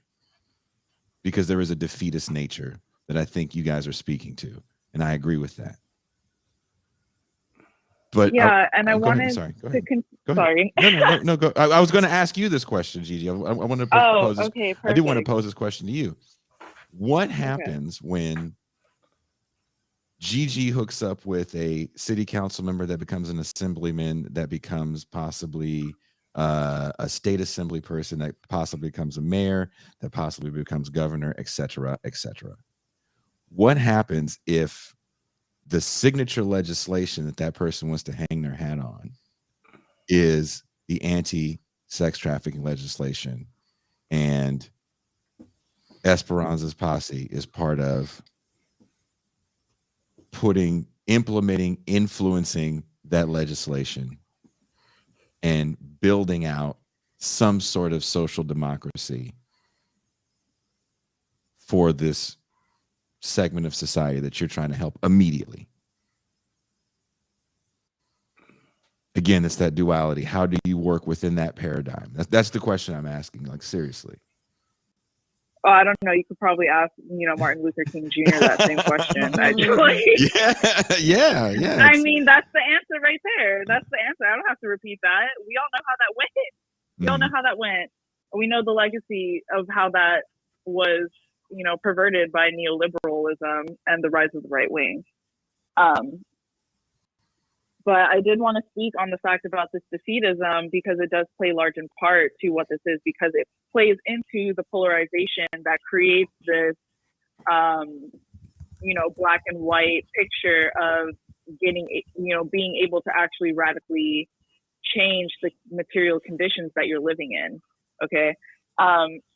because there is a defeatist nature that I think you guys are speaking to, and I agree with that. But and I wanted to go ahead. No, go. I was going to ask you this question, Gigi. I want to pose this. Okay, I do want to pose this question to you. What happens when Gigi hooks up with a city council member that becomes an assemblyman, that becomes possibly a state assembly person, that possibly becomes a mayor, that possibly becomes governor, et cetera, et cetera? What happens if the signature legislation that person wants to hang their hat on is the anti-sex trafficking legislation, and Esperanza's posse is part of implementing, influencing that legislation and building out some sort of social democracy for this segment of society that you're trying to help immediately? Again, it's that duality. How do you work within that paradigm? That's the question I'm asking, like, seriously. Oh, I don't know. You could probably ask, Martin Luther King Jr. that same question. Actually. Yeah. I mean, that's the answer right there. That's the answer. I don't have to repeat that. We all know how that went. We all know how that went. We know the legacy of how that was, perverted by neoliberalism and the rise of the right wing. But I did want to speak on the fact about this defeatism because it does play large in part to what this is, because it plays into the polarization that creates this, black and white picture of getting, being able to actually radically change the material conditions that you're living in. Okay.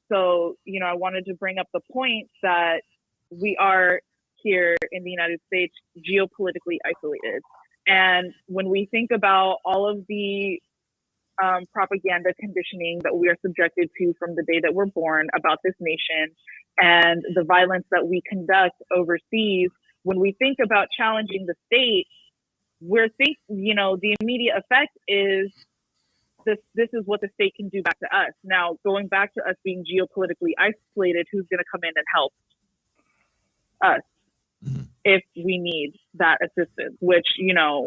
So, I wanted to bring up the point that we are here in the United States geopolitically isolated. And when we think about all of the propaganda conditioning that we are subjected to from the day that we're born about this nation and the violence that we conduct overseas, when we think about challenging the state, the immediate effect is this is what the state can do back to us. Now, going back to us being geopolitically isolated, who's going to come in and help us if we need that assistance, which,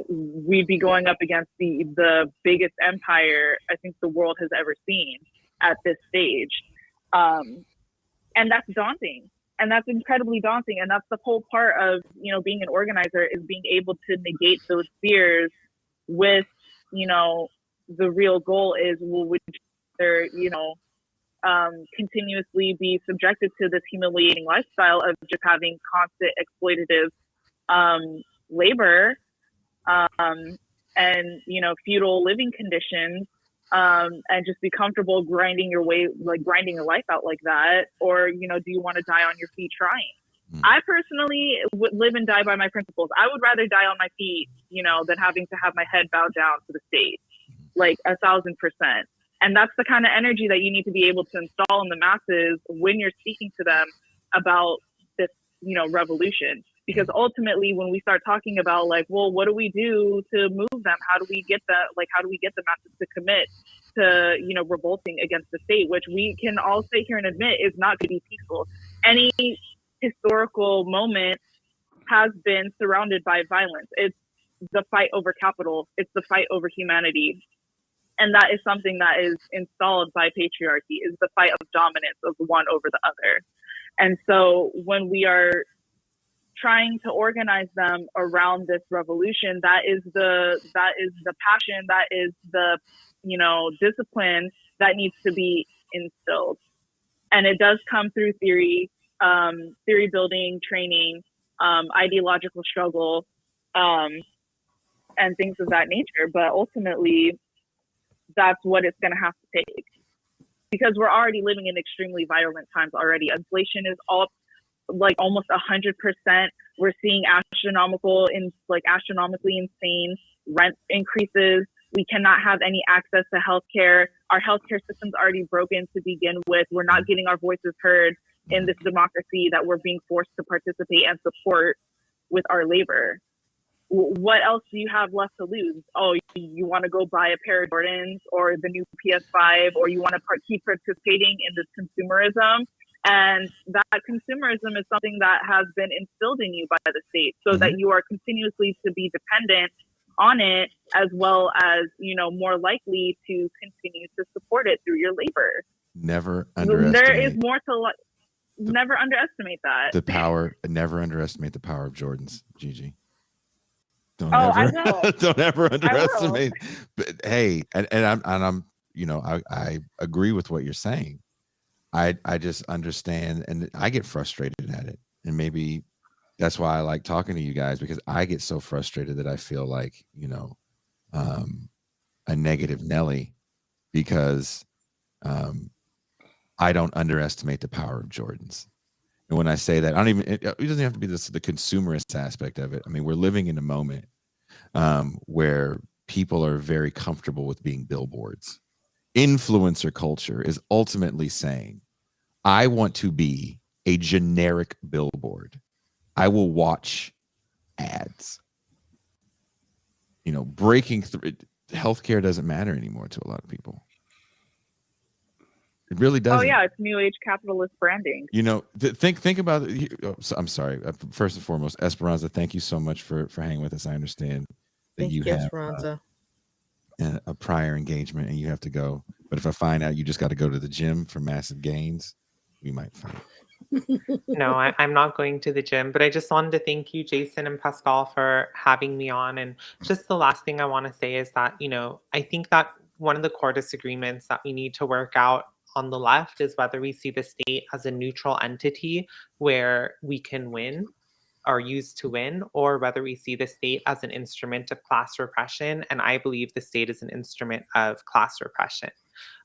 we'd be going up against the biggest empire I think the world has ever seen at this stage. And that's daunting. And that's incredibly daunting. And that's the whole part of, being an organizer, is being able to negate those fears with, the real goal is, would there, continuously be subjected to this humiliating lifestyle of just having constant exploitative labor and feudal living conditions, and just be comfortable grinding your life out like that? Or do you want to die on your feet trying? I personally would live and die by my principles. I would rather die on my feet than having to have my head bowed down to the state, like 1,000%. And that's the kind of energy that you need to be able to install in the masses when you're speaking to them about this, revolution. Because ultimately, when we start talking about what do we do to move them? How do we get the masses to commit to, revolting against the state, which we can all sit here and admit is not going to be peaceful. Any historical moment has been surrounded by violence. It's the fight over capital. It's the fight over humanity. And that is something that is installed by patriarchy, is the fight of dominance of one over the other. And so when we are trying to organize them around this revolution, that is the passion, that is the, discipline that needs to be instilled. And it does come through theory building, training, ideological struggle, and things of that nature. But ultimately, that's what it's going to have to take, because we're already living in extremely violent times already. Inflation is all almost 100%. We're seeing astronomically insane rent increases. We cannot have any access to healthcare. Our healthcare system's already broken to begin with. We're not getting our voices heard in this democracy that we're being forced to participate and support with our labor. What else do you have left to lose? Oh, you want to go buy a pair of Jordans or the new PS5, or you want to keep participating in this consumerism? And that consumerism is something that has been instilled in you by the state, so that you are continuously to be dependent on it, as well as, more likely to continue to support it through your labor. Never underestimate. There is more to never underestimate that. The power, never underestimate the power of Jordans, Gigi. I will. Don't ever underestimate. But hey, and I'm I agree with what you're saying. I just understand, and I get frustrated at it, and maybe that's why I like talking to you guys, because I get so frustrated that I feel like a negative Nelly, because I don't underestimate the power of Jordans. And when I say that, it doesn't have to be the consumerist aspect of it. I mean, we're living in a moment where people are very comfortable with being billboards. Influencer culture is ultimately saying, I want to be a generic billboard. I will watch ads. Breaking through. Healthcare doesn't matter anymore to a lot of people. It really doesn't. Oh yeah, it's new age capitalist branding. You know, think about it. I'm sorry. First and foremost, Esperanza, thank you so much for hanging with us. I understand that Thank you you, have Esperanza. a prior engagement and you have to go. But if I find out you just got to go to the gym for massive gains, we might fight. No, I'm not going to the gym, but I just wanted to thank you, Jason and Pascal, for having me on. And just the last thing I want to say is that, I think that one of the core disagreements that we need to work out on the left is whether we see the state as a neutral entity where we can win or use to win, or whether we see the state as an instrument of class repression. And I believe the state is an instrument of class repression.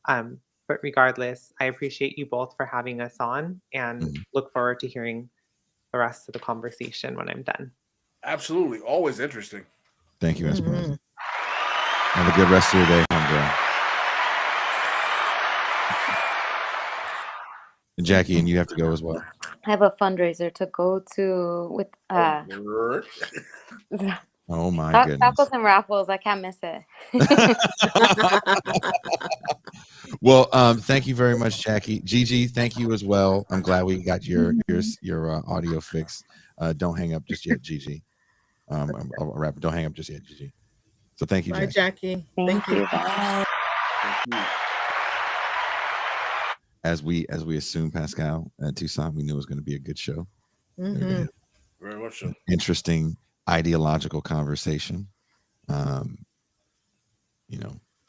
But regardless, I appreciate you both for having us on and look forward to hearing the rest of the conversation when I'm done. Absolutely. Always interesting. Thank you, Esperanza. Have a good rest of your day, homegirl. And Jackie, and you have to go as well. I have a fundraiser to go to with oh my goodness. Tacos and raffles. I can't miss it. Well, thank you very much, Jackie. Gigi, thank you as well. I'm glad we got your audio fixed. Don't hang up just yet, Gigi. I'll wrap it. Don't hang up just yet, Gigi. So thank you, Bye, Jackie. Thank you. Bye. Thank you. As we assumed, Pascal, Toussaint, we knew it was going to be a good show. Mm-hmm. Very much so. Interesting ideological conversation. I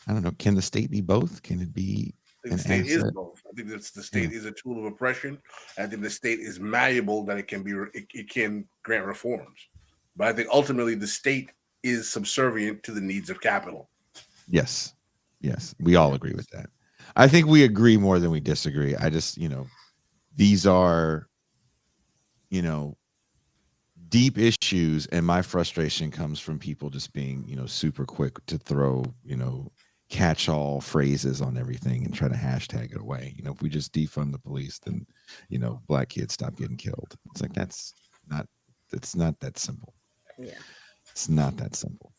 don't know. Can the state be both? Can it be I think the state is both. I think the state is a tool of oppression. I think the state is malleable that it can grant reforms. But I think ultimately the state is subservient to the needs of capital. Yes. We all agree with that. I think we agree more than we disagree. I just, these are, deep issues, and my frustration comes from people just being, super quick to throw, catch-all phrases on everything and try to hashtag it away. If we just defund the police, then, black kids stop getting killed. It's like, it's not that simple. Yeah. It's not that simple.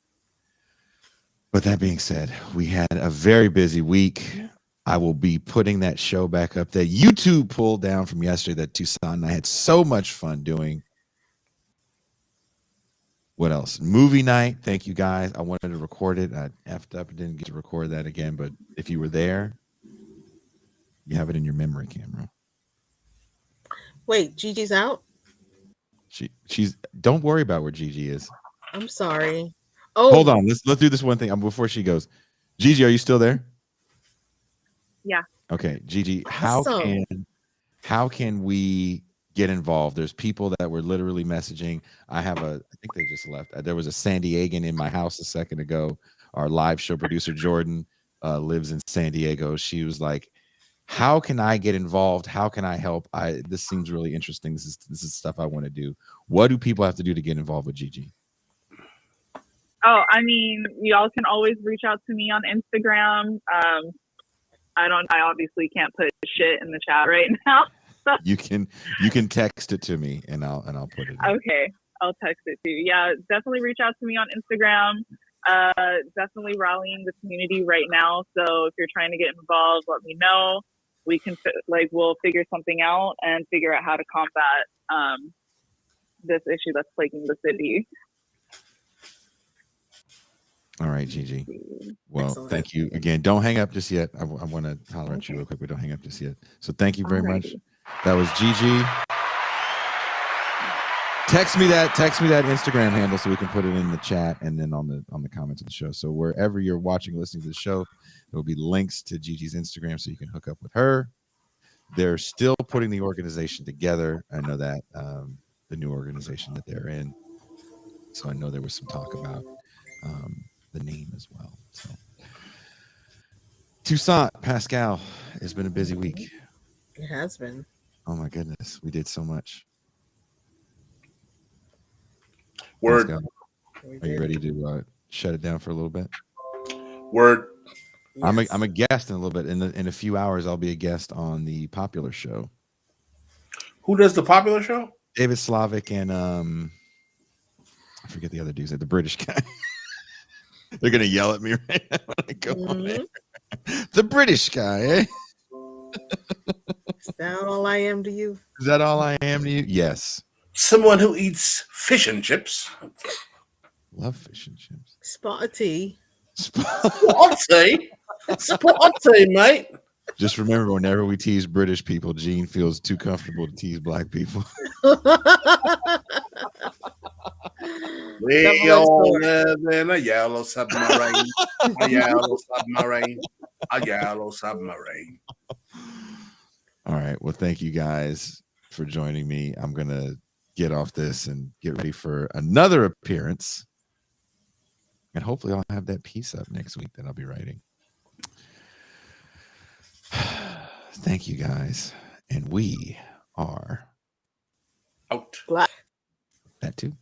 But that being said, we had a very busy week. I will be putting that show back up that YouTube pulled down from yesterday that Toussaint and I had so much fun doing. What else? Movie night. Thank you, guys. I wanted to record it. I effed up and didn't get to record that again. But if you were there, you have it in your memory camera. Wait, Gigi's out? She's. Don't worry about where Gigi is. I'm sorry. Oh, hold on. Let's do this one thing before she goes. Gigi, are you still there? Yeah. Okay, Gigi. Awesome. How can we get involved? There's people that were literally messaging. I think they just left. There was a San Diegan in my house a second ago. Our live show producer Jordan lives in San Diego. She was like, how can I get involved? How can I help? This seems really interesting. This is stuff I want to do. What do people have to do to get involved with Gigi? Oh, I mean, y'all can always reach out to me on Instagram. I obviously can't put shit in the chat right now. You can text it to me and I'll put it in. Okay, I'll text it to you. Yeah, definitely reach out to me on Instagram. Definitely rallying the community right now. So if you're trying to get involved, let me know. We can we'll figure something out and figure out how to combat this issue that's plaguing the city. All right, Gigi. Well, Excellent. Thank you again. Don't hang up just yet. I want to holler at you real quick, but don't hang up just yet. So thank you very much. That was Gigi. Text me that Instagram handle so we can put it in the chat and then on the comments of the show. So wherever you're watching, listening to the show, there will be links to Gigi's Instagram so you can hook up with her. They're still putting the organization together. I know that the new organization that they're in. So I know there was some talk about the name as well. So Toussaint, Pascal, it's been a busy week. It has been. Oh my goodness, we did so much. Word. Pascal, are you ready to shut it down for a little bit? Word. Yes. I'm a guest in a little bit. In a few hours, I'll be a guest on the Popular Show. Who does the Popular Show? David Slavic and I forget the other dudes. The British guy. They're gonna yell at me right now when I go on there. The British guy, eh? Is that all I am to you? Is that all I am to you? Yes. Someone who eats fish and chips. Love fish and chips. Spot of tea. Spotty, mate. Just remember, whenever we tease British people, Gene feels too comfortable to tease black people. We all live in a yellow submarine. A yellow submarine. A yellow submarine. All right. Well, thank you guys for joining me. I'm going to get off this and get ready for another appearance. And hopefully I'll have that piece up next week that I'll be writing. Thank you guys. And we are out. Black. That too.